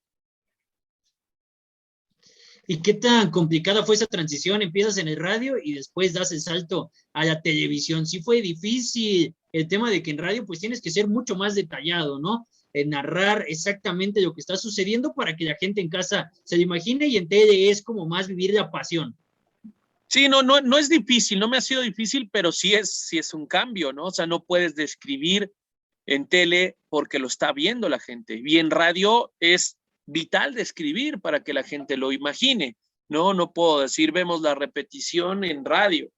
¿Y qué tan complicada fue esa transición? Empiezas en el radio y después das el salto a la televisión. Sí fue difícil el tema de que en radio pues tienes que ser mucho más detallado, ¿no? Narrar exactamente lo que está sucediendo para que la gente en casa se lo imagine, y en tele es como más vivir la pasión. Sí, no es difícil, no me ha sido difícil, pero sí es un cambio, ¿no? O sea, no puedes describir en tele porque lo está viendo la gente. Y en radio es vital describir para que la gente lo imagine, ¿no? No puedo decir, vemos la repetición en radio,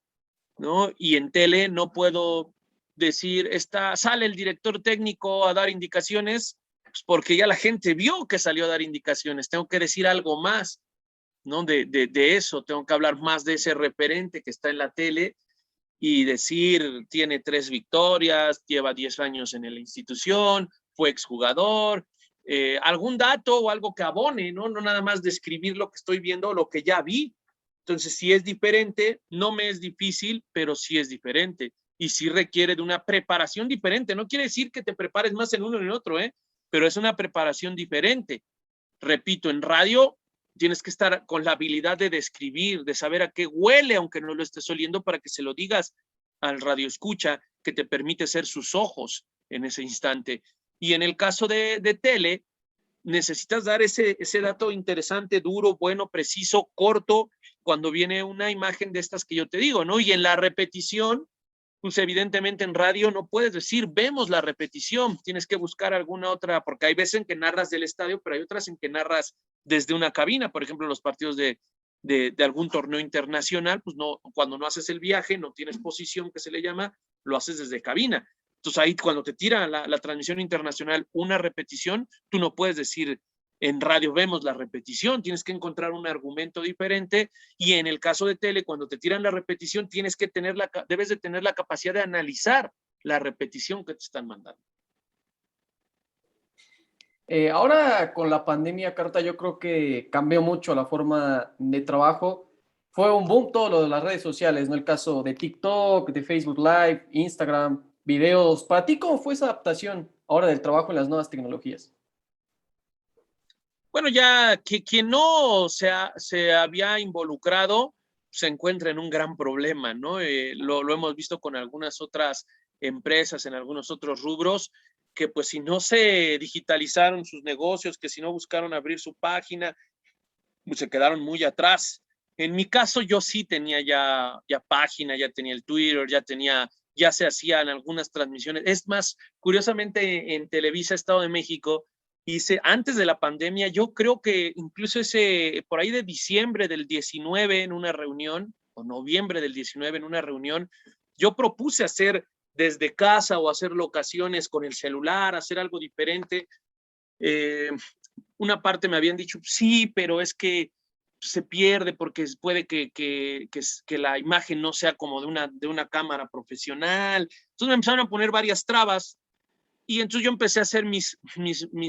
¿no? Y en tele no puedo decir, sale el director técnico a dar indicaciones, pues porque ya la gente vio que salió a dar indicaciones. Tengo que decir algo más, ¿no? De eso, tengo que hablar más de ese referente que está en la tele y decir, tiene 3 victorias, lleva 10 años en la institución, fue exjugador, algún dato o algo que abone, ¿no? No nada más describir lo que estoy viendo o lo que ya vi. Entonces, si es diferente, no me es difícil, pero sí es diferente. Y sí requiere de una preparación diferente. No quiere decir que te prepares más en uno o en otro, pero es una preparación diferente. Repito, en radio tienes que estar con la habilidad de describir, de saber a qué huele, aunque no lo estés oliendo, para que se lo digas al radio escucha, que te permite ser sus ojos en ese instante. Y en el caso de tele, necesitas dar ese dato interesante, duro, bueno, preciso, corto, cuando viene una imagen de estas que yo te digo, ¿no? Y en la repetición, pues evidentemente en radio no puedes decir, vemos la repetición, tienes que buscar alguna otra, porque hay veces en que narras del estadio, pero hay otras en que narras desde una cabina, por ejemplo, los partidos de algún torneo internacional, pues no, cuando no haces el viaje, no tienes posición, que se le llama, lo haces desde cabina. Entonces ahí cuando te tira la transmisión internacional una repetición, tú no puedes decir en radio vemos la repetición, tienes que encontrar un argumento diferente, y en el caso de tele, cuando te tiran la repetición, debes de tener la capacidad de analizar la repetición que te están mandando. Ahora con la pandemia, Carta, yo creo que cambió mucho la forma de trabajo. Fue un boom todo lo de las redes sociales, ¿no? El caso de TikTok, de Facebook Live, Instagram, videos. Para ti, ¿cómo fue esa adaptación ahora del trabajo en las nuevas tecnologías? Bueno, ya quien no se había involucrado se encuentra en un gran problema, ¿no? Lo hemos visto con algunas otras empresas, en algunos otros rubros, que pues si no se digitalizaron sus negocios, que si no buscaron abrir su página, pues se quedaron muy atrás. En mi caso, yo sí tenía ya página, ya tenía el Twitter, ya se hacían algunas transmisiones. Es más, curiosamente, en Televisa Estado de México, antes de la pandemia, yo creo que incluso por ahí de diciembre del 19 en una reunión, o noviembre del 19 en una reunión, yo propuse hacer desde casa o hacer locaciones con el celular, hacer algo diferente. Una parte me habían dicho, sí, pero es que se pierde porque puede que la imagen no sea como de una cámara profesional. Entonces me empezaron a poner varias trabas, y entonces yo empecé a hacer mis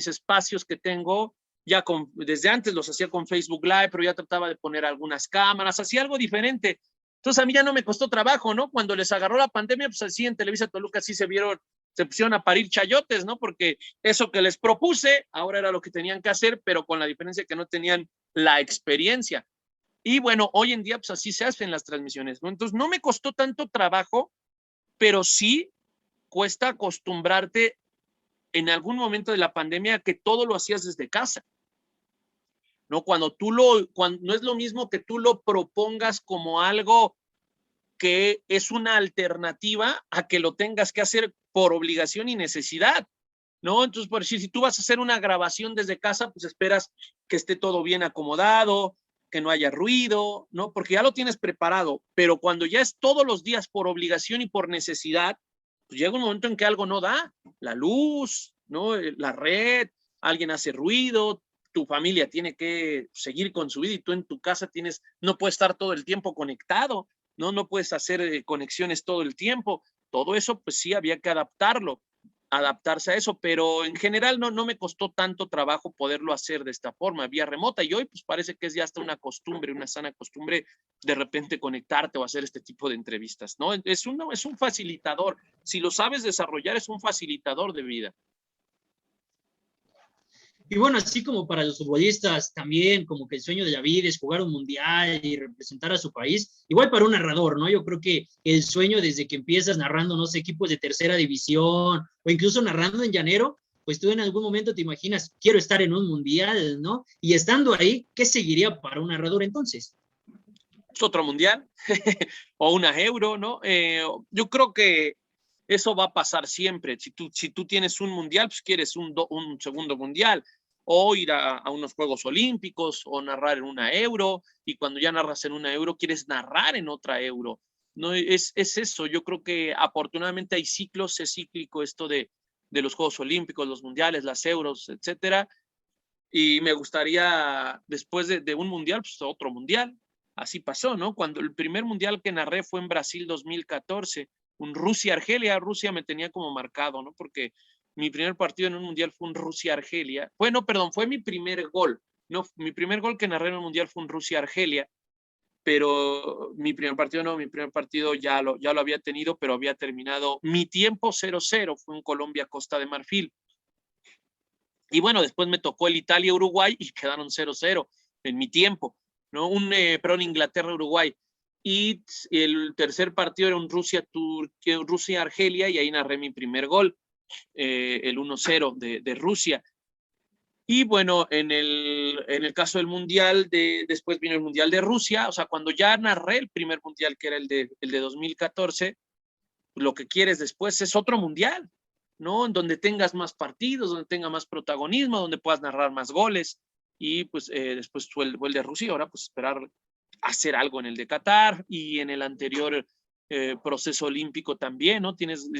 espacios que tengo, desde antes los hacía con Facebook Live, pero ya trataba de poner algunas cámaras, hacía algo diferente. Entonces a mí ya no me costó trabajo, ¿no? Cuando les agarró la pandemia, pues así en Televisa Toluca sí se pusieron a parir chayotes, ¿no? Porque eso que les propuse, ahora era lo que tenían que hacer, pero con la diferencia que no tenían la experiencia. Y bueno, hoy en día, pues así se hacen las transmisiones, ¿no? Entonces no me costó tanto trabajo, pero sí cuesta acostumbrarte en algún momento de la pandemia que todo lo hacías desde casa, ¿no? Cuando no es lo mismo que tú lo propongas como algo que es una alternativa a que lo tengas que hacer por obligación y necesidad, ¿no? Entonces, por decir, si tú vas a hacer una grabación desde casa, pues esperas que esté todo bien acomodado, que no haya ruido, ¿no? Porque ya lo tienes preparado, pero cuando ya es todos los días por obligación y por necesidad, pues llega un momento en que algo no da, la luz, ¿no? La red, alguien hace ruido, tu familia tiene que seguir con su vida y tú en tu casa no puedes estar todo el tiempo conectado, ¿no? No puedes hacer conexiones todo el tiempo. Todo eso, pues sí, había que adaptarlo. adaptarse a eso, pero en general no me costó tanto trabajo poderlo hacer de esta forma, vía remota, y hoy pues parece que es ya hasta una costumbre, una sana costumbre de repente conectarte o hacer este tipo de entrevistas, ¿no? Es un facilitador, si lo sabes desarrollar, es un facilitador de vida. Y bueno, así como para los futbolistas también, como que el sueño de David es jugar un mundial y representar a su país, igual para un narrador, ¿no? Yo creo que el sueño desde que empiezas narrando, no sé, equipos de tercera división o incluso narrando en llanero, pues tú en algún momento te imaginas, quiero estar en un mundial, ¿no? Y estando ahí, ¿qué seguiría para un narrador entonces? Es otro mundial o una Euro, ¿no? Yo creo que eso va a pasar siempre. Si tú tienes un mundial, pues quieres un segundo mundial, o ir a unos Juegos Olímpicos, o narrar en una Euro, y cuando ya narras en una Euro, quieres narrar en otra Euro. No es eso. Yo creo que afortunadamente hay ciclos, es cíclico esto de los Juegos Olímpicos, los mundiales, las Euros, etcétera. Y me gustaría, después de un mundial, pues otro mundial. Así pasó, ¿no? Cuando el primer mundial que narré fue en Brasil 2014, un Rusia-Argelia. Rusia me tenía como marcado, ¿no? Porque mi primer partido en un mundial fue un Rusia-Argelia. Bueno, perdón, fue mi primer gol. No, mi primer gol que narré en un mundial fue un Rusia-Argelia, pero mi primer partido ya lo había tenido, pero había terminado mi tiempo 0-0, fue un Colombia-Costa de Marfil. Y bueno, después me tocó el Italia-Uruguay y quedaron 0-0 en mi tiempo, ¿no? Perdón, Inglaterra-Uruguay. Y el tercer partido era un Rusia-Argelia, y ahí narré mi primer gol, el 1-0 de Rusia. Y bueno, en el caso del Mundial, después vino el Mundial de Rusia, o sea, cuando ya narré el primer Mundial, que era el de 2014, lo que quieres después es otro Mundial, ¿no? En donde tengas más partidos, donde tenga más protagonismo, donde puedas narrar más goles. Y pues después fue el de Rusia, ahora pues esperar hacer algo en el de Qatar, y en el anterior proceso olímpico también, ¿no?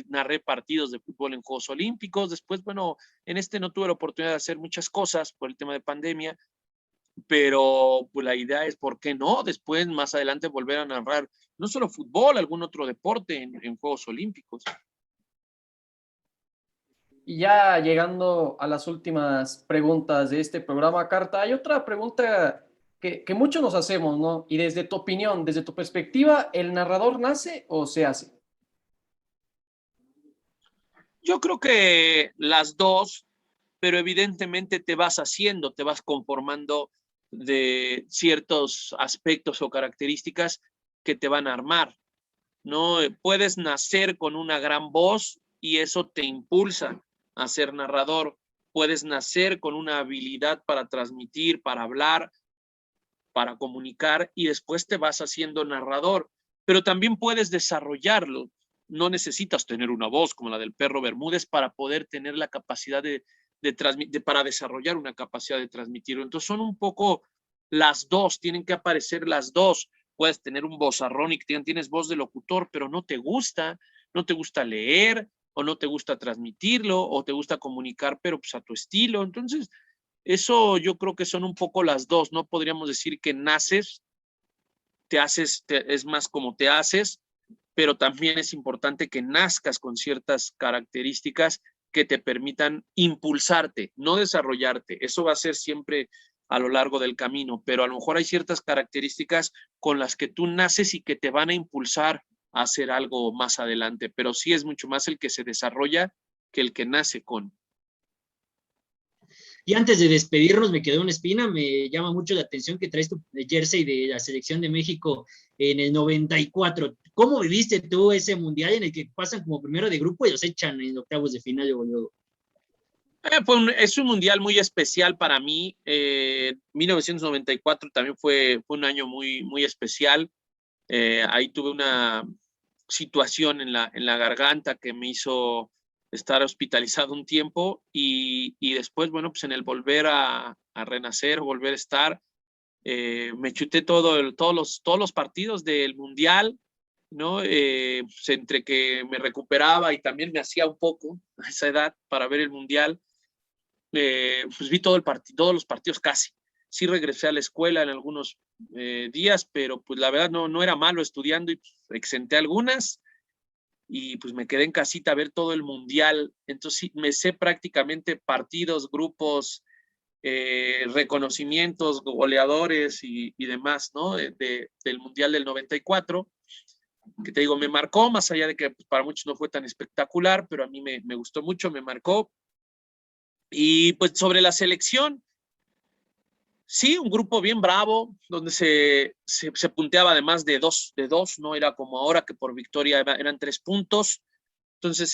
Narré partidos de fútbol en Juegos Olímpicos. Después, bueno, en este no tuve la oportunidad de hacer muchas cosas por el tema de pandemia, pero pues la idea es, ¿por qué no? Después, más adelante, volver a narrar no solo fútbol, algún otro deporte en Juegos Olímpicos. Y ya llegando a las últimas preguntas de este programa, Carta, hay otra pregunta que muchos nos hacemos, ¿no? Y desde tu opinión, desde tu perspectiva, ¿el narrador nace o se hace? Yo creo que las dos, pero evidentemente te vas haciendo, te vas conformando de ciertos aspectos o características que te van a armar, ¿no? Puedes nacer con una gran voz y eso te impulsa a ser narrador. Puedes nacer con una habilidad para transmitir, para hablar, para comunicar, y después te vas haciendo narrador, pero también puedes desarrollarlo. No necesitas tener una voz como la del Perro Bermúdez para poder tener la capacidad para desarrollar una capacidad de transmitirlo. Entonces son un poco las dos, tienen que aparecer las dos. Puedes tener un vozarrón y tienes voz de locutor, pero no te gusta leer, o no te gusta transmitirlo, o te gusta comunicar, pero pues a tu estilo. Entonces, eso yo creo que son un poco las dos. No podríamos decir que naces, te haces, es más como te haces, pero también es importante que nazcas con ciertas características que te permitan impulsarte, no desarrollarte. Eso va a ser siempre a lo largo del camino, pero a lo mejor hay ciertas características con las que tú naces y que te van a impulsar a hacer algo más adelante, pero sí es mucho más el que se desarrolla que el que nace con. Y antes de despedirnos, me quedó una espina, me llama mucho la atención que traes tu jersey de la selección de México en el 94. ¿Cómo viviste tú ese mundial en el que pasan como primero de grupo y los echan en octavos de final luego? Es un mundial muy especial para mí. 1994 también fue un año muy, muy especial. Ahí tuve una situación en la garganta que me hizo estar hospitalizado un tiempo, y después, bueno, pues en el volver a renacer, volver a estar, me chuté todos los partidos del mundial, ¿no? Pues entre que me recuperaba y también me hacía un poco a esa edad para ver el mundial, pues vi todos los partidos casi. Sí regresé a la escuela en algunos días, pero pues la verdad no era malo estudiando, y pues, exenté algunas, y pues me quedé en casita a ver todo el mundial. Entonces sí, me sé prácticamente partidos, grupos, reconocimientos, goleadores y demás, ¿no? Del mundial del 94, que te digo, me marcó, más allá de que pues, para muchos no fue tan espectacular, pero a mí me gustó mucho, me marcó. Y pues sobre la selección, sí, un grupo bien bravo, donde se punteaba además de dos, no era como ahora que por victoria eran 3 puntos. Entonces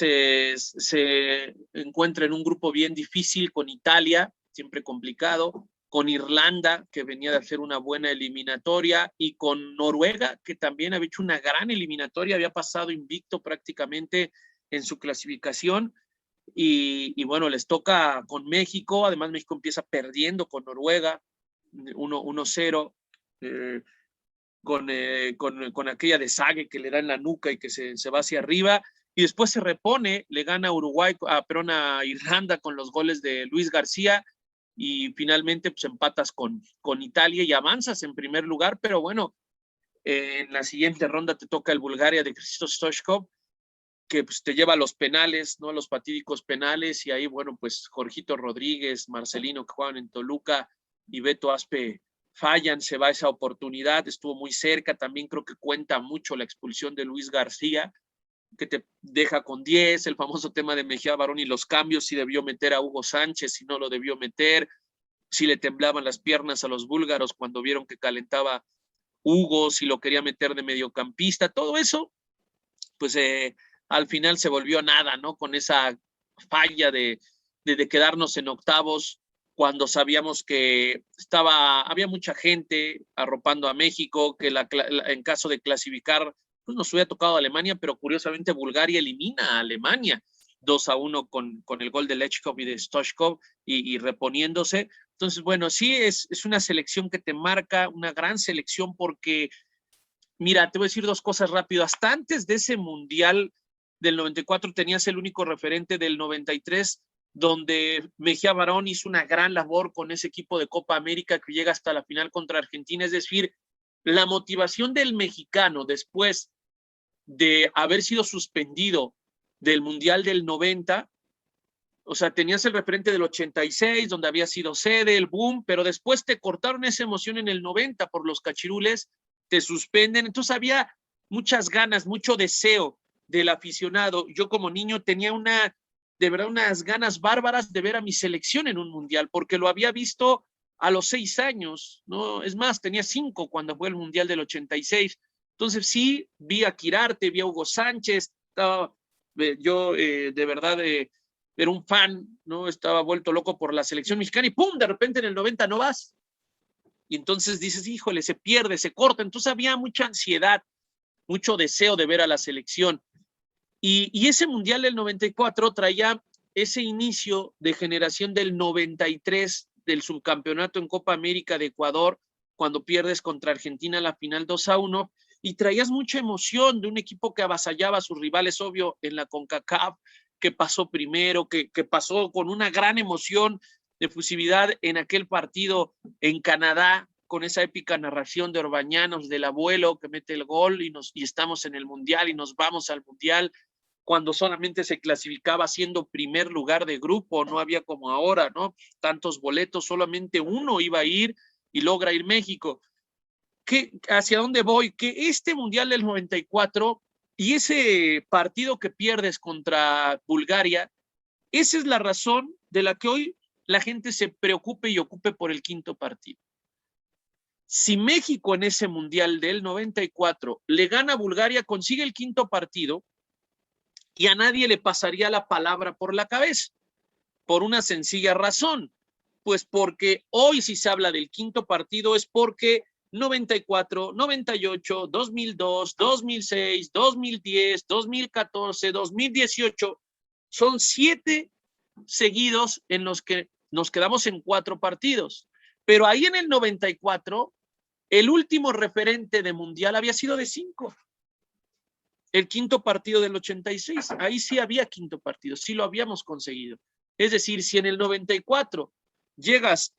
se encuentra en un grupo bien difícil con Italia, siempre complicado, con Irlanda, que venía de hacer una buena eliminatoria, y con Noruega, que también había hecho una gran eliminatoria, había pasado invicto prácticamente en su clasificación. Y bueno, les toca con México, además México empieza perdiendo con Noruega, 1-0, con aquella de Sague que le da en la nuca y que se va hacia arriba, y después se repone, le gana a Uruguay, a Irlanda con los goles de Luis García, y finalmente pues empatas con Italia y avanzas en primer lugar, pero bueno, en la siguiente ronda te toca el Bulgaria de Hristo Stoichkov, que pues, te lleva a los penales, ¿no? Los fatídicos penales, y ahí, bueno, pues Jorgito Rodríguez, Marcelino que juegan en Toluca y Beto Aspe fallan, se va esa oportunidad, estuvo muy cerca, también creo que cuenta mucho la expulsión de Luis García, que te deja con 10, el famoso tema de Mejía Barón y los cambios, si debió meter a Hugo Sánchez, si no lo debió meter, si le temblaban las piernas a los búlgaros cuando vieron que calentaba Hugo, si lo quería meter de mediocampista, todo eso, pues al final se volvió nada, ¿no? Con esa falla de quedarnos en octavos, cuando sabíamos que había mucha gente arropando a México, que en caso de clasificar, pues nos hubiera tocado Alemania, pero curiosamente Bulgaria elimina a Alemania 2-1 con el gol de Lechkov y de Stoichkov, y reponiéndose. Entonces, bueno, sí es una selección que te marca, una gran selección, porque mira, te voy a decir 2 cosas rápido. Hasta antes de ese mundial del 94 tenías el único referente del 93, donde Mejía Barón hizo una gran labor con ese equipo de Copa América que llega hasta la final contra Argentina. Es decir, la motivación del mexicano después de haber sido suspendido del mundial del 90, o sea, tenías el referente del 86, donde había sido sede, el boom, pero después te cortaron esa emoción en el 90 por los cachirules, te suspenden. Entonces había muchas ganas, mucho deseo del aficionado. Yo como niño tenía de verdad, unas ganas bárbaras de ver a mi selección en un mundial, porque lo había visto a los 6 años, ¿no? Es más, tenía 5 cuando fue el mundial del 86. Entonces sí, vi a Quirarte, vi a Hugo Sánchez, yo de verdad era un fan, ¿no? Estaba vuelto loco por la selección mexicana, y ¡pum! De repente en el 90 no vas. Y entonces dices, híjole, se pierde, se corta. Entonces había mucha ansiedad, mucho deseo de ver a la selección. Y ese mundial del 94 traía ese inicio de generación del 93, del subcampeonato en Copa América de Ecuador, cuando pierdes contra Argentina la final 2-1, y traías mucha emoción de un equipo que avasallaba a sus rivales, obvio, en la CONCACAF, que pasó primero, que pasó con una gran emoción de efusividad en aquel partido en Canadá, con esa épica narración de Orbañanos, del abuelo que mete el gol, y estamos en el mundial y nos vamos al mundial, cuando solamente se clasificaba siendo primer lugar de grupo, no había como ahora, ¿no? Tantos boletos, solamente uno iba a ir y logra ir México. ¿Hacia dónde voy? Que este mundial del 94 y ese partido que pierdes contra Bulgaria, esa es la razón de la que hoy la gente se preocupe y ocupe por el 5º partido. Si México en ese mundial del 94 le gana a Bulgaria, consigue el 5º partido, y a nadie le pasaría la palabra por la cabeza, por una sencilla razón, pues porque hoy si se habla del 5º partido es porque 94, 98, 2002, 2006, 2010, 2014, 2018, son 7 seguidos en los que nos quedamos en 4 partidos. Pero ahí en el 94, el último referente de mundial había sido de 5. El 5º partido del 86, ahí sí había 5º partido, sí lo habíamos conseguido. Es decir, si en el 94 llegas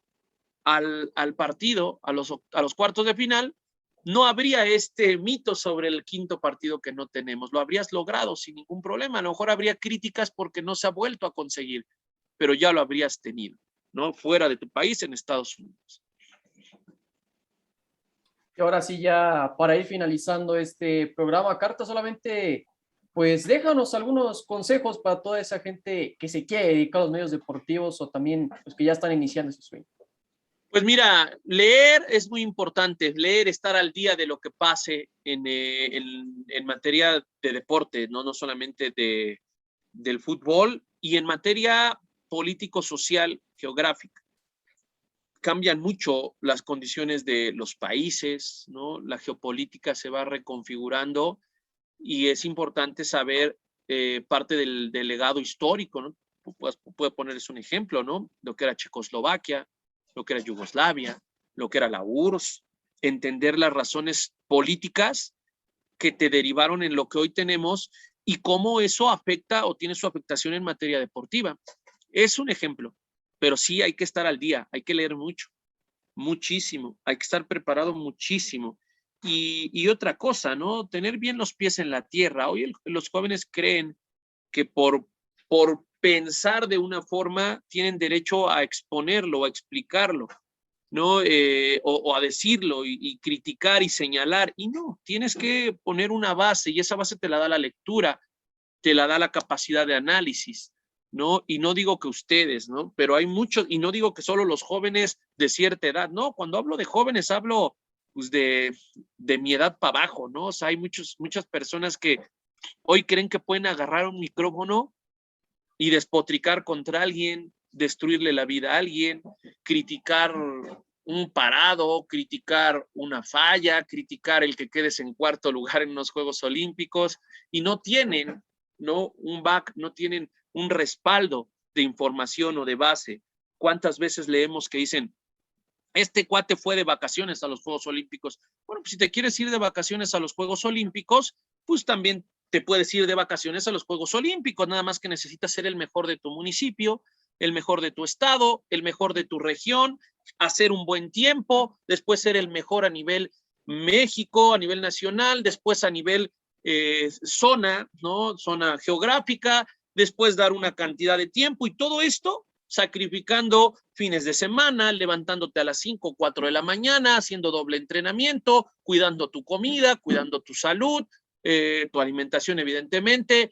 al partido, a los cuartos de final, no habría este mito sobre el quinto partido que no tenemos. Lo habrías logrado sin ningún problema. A lo mejor habría críticas porque no se ha vuelto a conseguir, pero ya lo habrías tenido, ¿no? Fuera de tu país, en Estados Unidos. Y ahora sí, ya para ir finalizando este programa, Carta, solamente pues déjanos algunos consejos para toda esa gente que se quiere dedicar a los medios deportivos o también los que ya están iniciando ese sueño. Pues mira, leer es muy importante, leer, estar al día de lo que pase en materia de deporte, no solamente del fútbol, y en materia político-social, geográfica. Cambian mucho las condiciones de los países, ¿no? La geopolítica se va reconfigurando y es importante saber parte del legado histórico, ¿no? Puedo ponerles un ejemplo, ¿no? Lo que era Checoslovaquia, lo que era Yugoslavia, lo que era la URSS, entender las razones políticas que te derivaron en lo que hoy tenemos y cómo eso afecta o tiene su afectación en materia deportiva. Es un ejemplo, pero sí hay que estar al día, hay que leer mucho, muchísimo, hay que estar preparado muchísimo. Y otra cosa, ¿no? Tener bien los pies en la tierra. Hoy los jóvenes creen que por pensar de una forma tienen derecho a exponerlo, a explicarlo, ¿no? O a decirlo y criticar y señalar. Y no, tienes que poner una base y esa base te la da la lectura, te la da la capacidad de análisis, ¿no? Y no digo que ustedes, ¿no? Pero hay muchos, y no digo que solo los jóvenes de cierta edad, no, cuando hablo de jóvenes hablo pues de mi edad para abajo, ¿no? O sea, hay muchas personas que hoy creen que pueden agarrar un micrófono y despotricar contra alguien, destruirle la vida a alguien, criticar un parado, criticar una falla, criticar el que quedes en cuarto lugar en los Juegos Olímpicos y no tienen, ¿no? Un back, no tienen un respaldo de información o de base. ¿Cuántas veces leemos que dicen, este cuate fue de vacaciones a los Juegos Olímpicos? Bueno, pues si te quieres ir de vacaciones a los Juegos Olímpicos, pues también te puedes ir de vacaciones a los Juegos Olímpicos, nada más que necesitas ser el mejor de tu municipio, el mejor de tu estado, el mejor de tu región, hacer un buen tiempo, después ser el mejor a nivel México, a nivel nacional, después a nivel zona, ¿no? Zona geográfica, después dar una cantidad de tiempo y todo esto sacrificando fines de semana, levantándote a las 5 o 4 de la mañana, haciendo doble entrenamiento, cuidando tu comida, cuidando tu salud, tu alimentación evidentemente,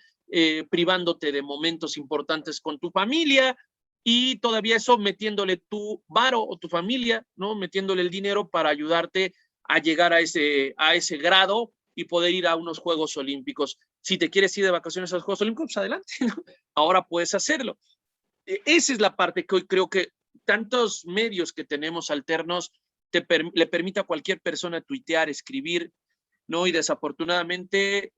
privándote de momentos importantes con tu familia y todavía eso metiéndole tu varo o tu familia, ¿no? Metiéndole el dinero para ayudarte a llegar a ese grado y poder ir a unos Juegos Olímpicos. Si te quieres ir de vacaciones a los Juegos Olímpicos, pues adelante, ¿no? Ahora puedes hacerlo. Esa es la parte que hoy creo que tantos medios que tenemos alternos le permite a cualquier persona tuitear, escribir, ¿no? Y desafortunadamente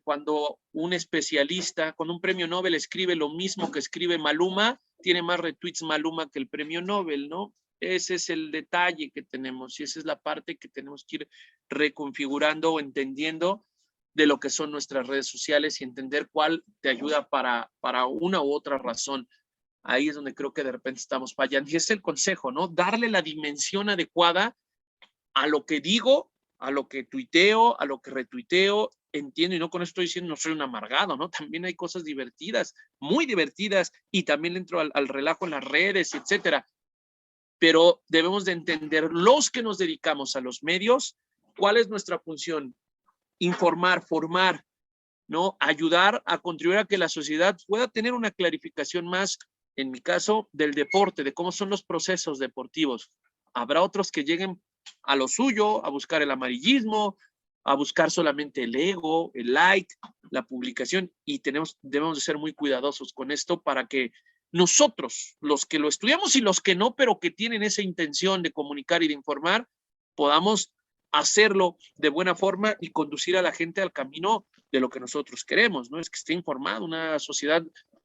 cuando un especialista, cuando un premio Nobel escribe lo mismo que escribe Maluma, tiene más retweets Maluma que el premio Nobel, ¿no? Ese es el detalle que tenemos y esa es la parte que tenemos que ir reconfigurando o entendiendo de lo que son nuestras redes sociales y entender cuál te ayuda para una u otra razón. Ahí es donde creo que de repente estamos fallando. Y ese es el consejo, ¿no? Darle la dimensión adecuada a lo que digo, a lo que tuiteo, a lo que retuiteo. Entiendo, y no con esto estoy diciendo no soy un amargado, ¿no? También hay cosas divertidas, muy divertidas, y también entro al relajo en las redes, etcétera. Pero debemos de entender, los que nos dedicamos a los medios, cuál es nuestra función. Informar, formar, ¿no? Ayudar a contribuir a que la sociedad pueda tener una clarificación más, en mi caso, del deporte, de cómo son los procesos deportivos. Habrá otros que lleguen a lo suyo, a buscar el amarillismo, a buscar solamente el ego, el like, la publicación, y debemos de ser muy cuidadosos con esto para que nosotros, los que lo estudiamos y los que no, pero que tienen esa intención de comunicar y de informar, podamos hacerlo de buena forma y conducir a la gente al camino de lo que nosotros queremos, ¿no? Es que esté informado, una sociedad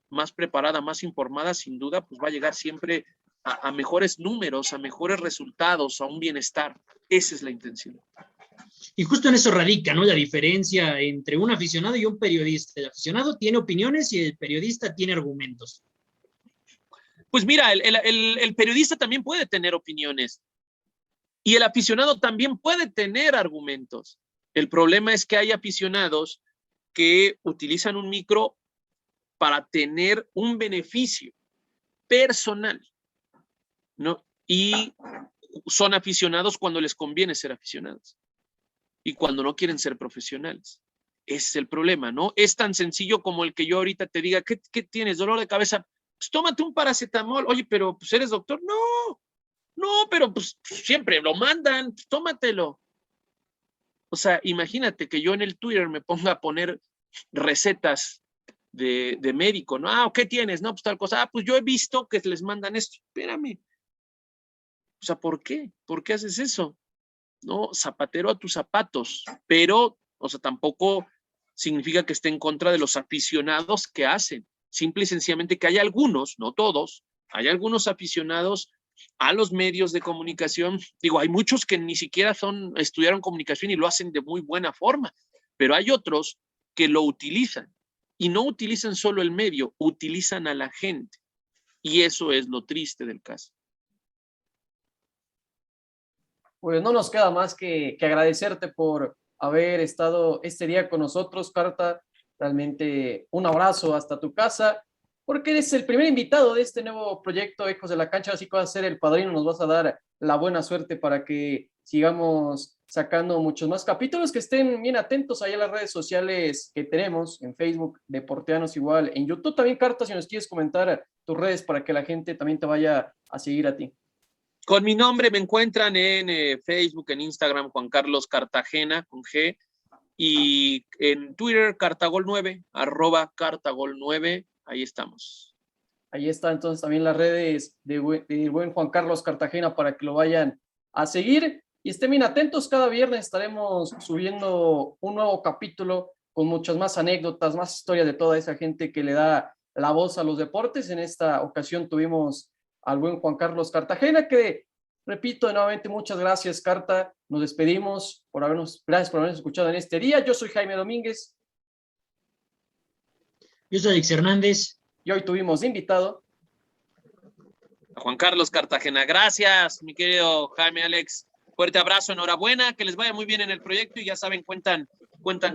más preparada, más informada, sin duda, pues va a llegar siempre a mejores números, a mejores resultados, a un bienestar. Esa es la intención. Y justo en eso radica, ¿no? La diferencia entre un aficionado y un periodista. El aficionado tiene opiniones y el periodista tiene argumentos. Pues mira, el periodista también puede tener opiniones. Y el aficionado también puede tener argumentos. El problema es que hay aficionados que utilizan un micro para tener un beneficio personal, ¿no? Y son aficionados cuando les conviene ser aficionados y cuando no quieren ser profesionales. Ese es el problema, ¿no? Es tan sencillo como el que yo ahorita te diga, ¿qué tienes? ¿Dolor de cabeza? Pues tómate un paracetamol. Oye, pero pues eres doctor. No, pero pues siempre lo mandan, pues, tómatelo. O sea, imagínate que yo en el Twitter me ponga a poner recetas de médico, ¿no? Ah, ¿qué tienes? No, pues tal cosa. Ah, pues yo he visto que les mandan esto. Espérame. O sea, ¿por qué? ¿Por qué haces eso? No, zapatero a tus zapatos. Pero, o sea, tampoco significa que esté en contra de los aficionados que hacen. Simple y sencillamente que hay algunos, no todos, hay algunos aficionados a los medios de comunicación. Digo, hay muchos que ni siquiera estudiaron comunicación y lo hacen de muy buena forma, pero hay otros que lo utilizan y no utilizan solo el medio, utilizan a la gente. Y eso es lo triste del caso. Pues no nos queda más que agradecerte por haber estado este día con nosotros, Carta. Realmente un abrazo hasta tu casa, porque eres el primer invitado de este nuevo proyecto Ecos de la Cancha, así que vas a ser el padrino, nos vas a dar la buena suerte para que sigamos sacando muchos más capítulos, que estén bien atentos ahí a las redes sociales que tenemos, en Facebook, Deporteanos igual, en YouTube también, Carta, si nos quieres comentar tus redes para que la gente también te vaya a seguir a ti. Con mi nombre me encuentran en Facebook, en Instagram, Juan Carlos Cartagena, con G, y en Twitter, Cartagol9, @Cartagol9, ahí estamos. Ahí está entonces también las redes de buen Juan Carlos Cartagena para que lo vayan a seguir y estén bien atentos. Cada viernes estaremos subiendo un nuevo capítulo con muchas más anécdotas, más historias de toda esa gente que le da la voz a los deportes. En esta ocasión tuvimos al buen Juan Carlos Cartagena, que repito nuevamente, muchas gracias, Carta. Nos despedimos gracias por habernos escuchado en este día. Yo soy Jaime Domínguez. Yo soy Alex Hernández. Y hoy tuvimos de invitado a Juan Carlos Cartagena. Gracias, mi querido Jaime, Alex. Fuerte abrazo, enhorabuena, que les vaya muy bien en el proyecto y ya saben, cuentan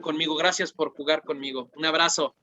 conmigo. Gracias por jugar conmigo. Un abrazo.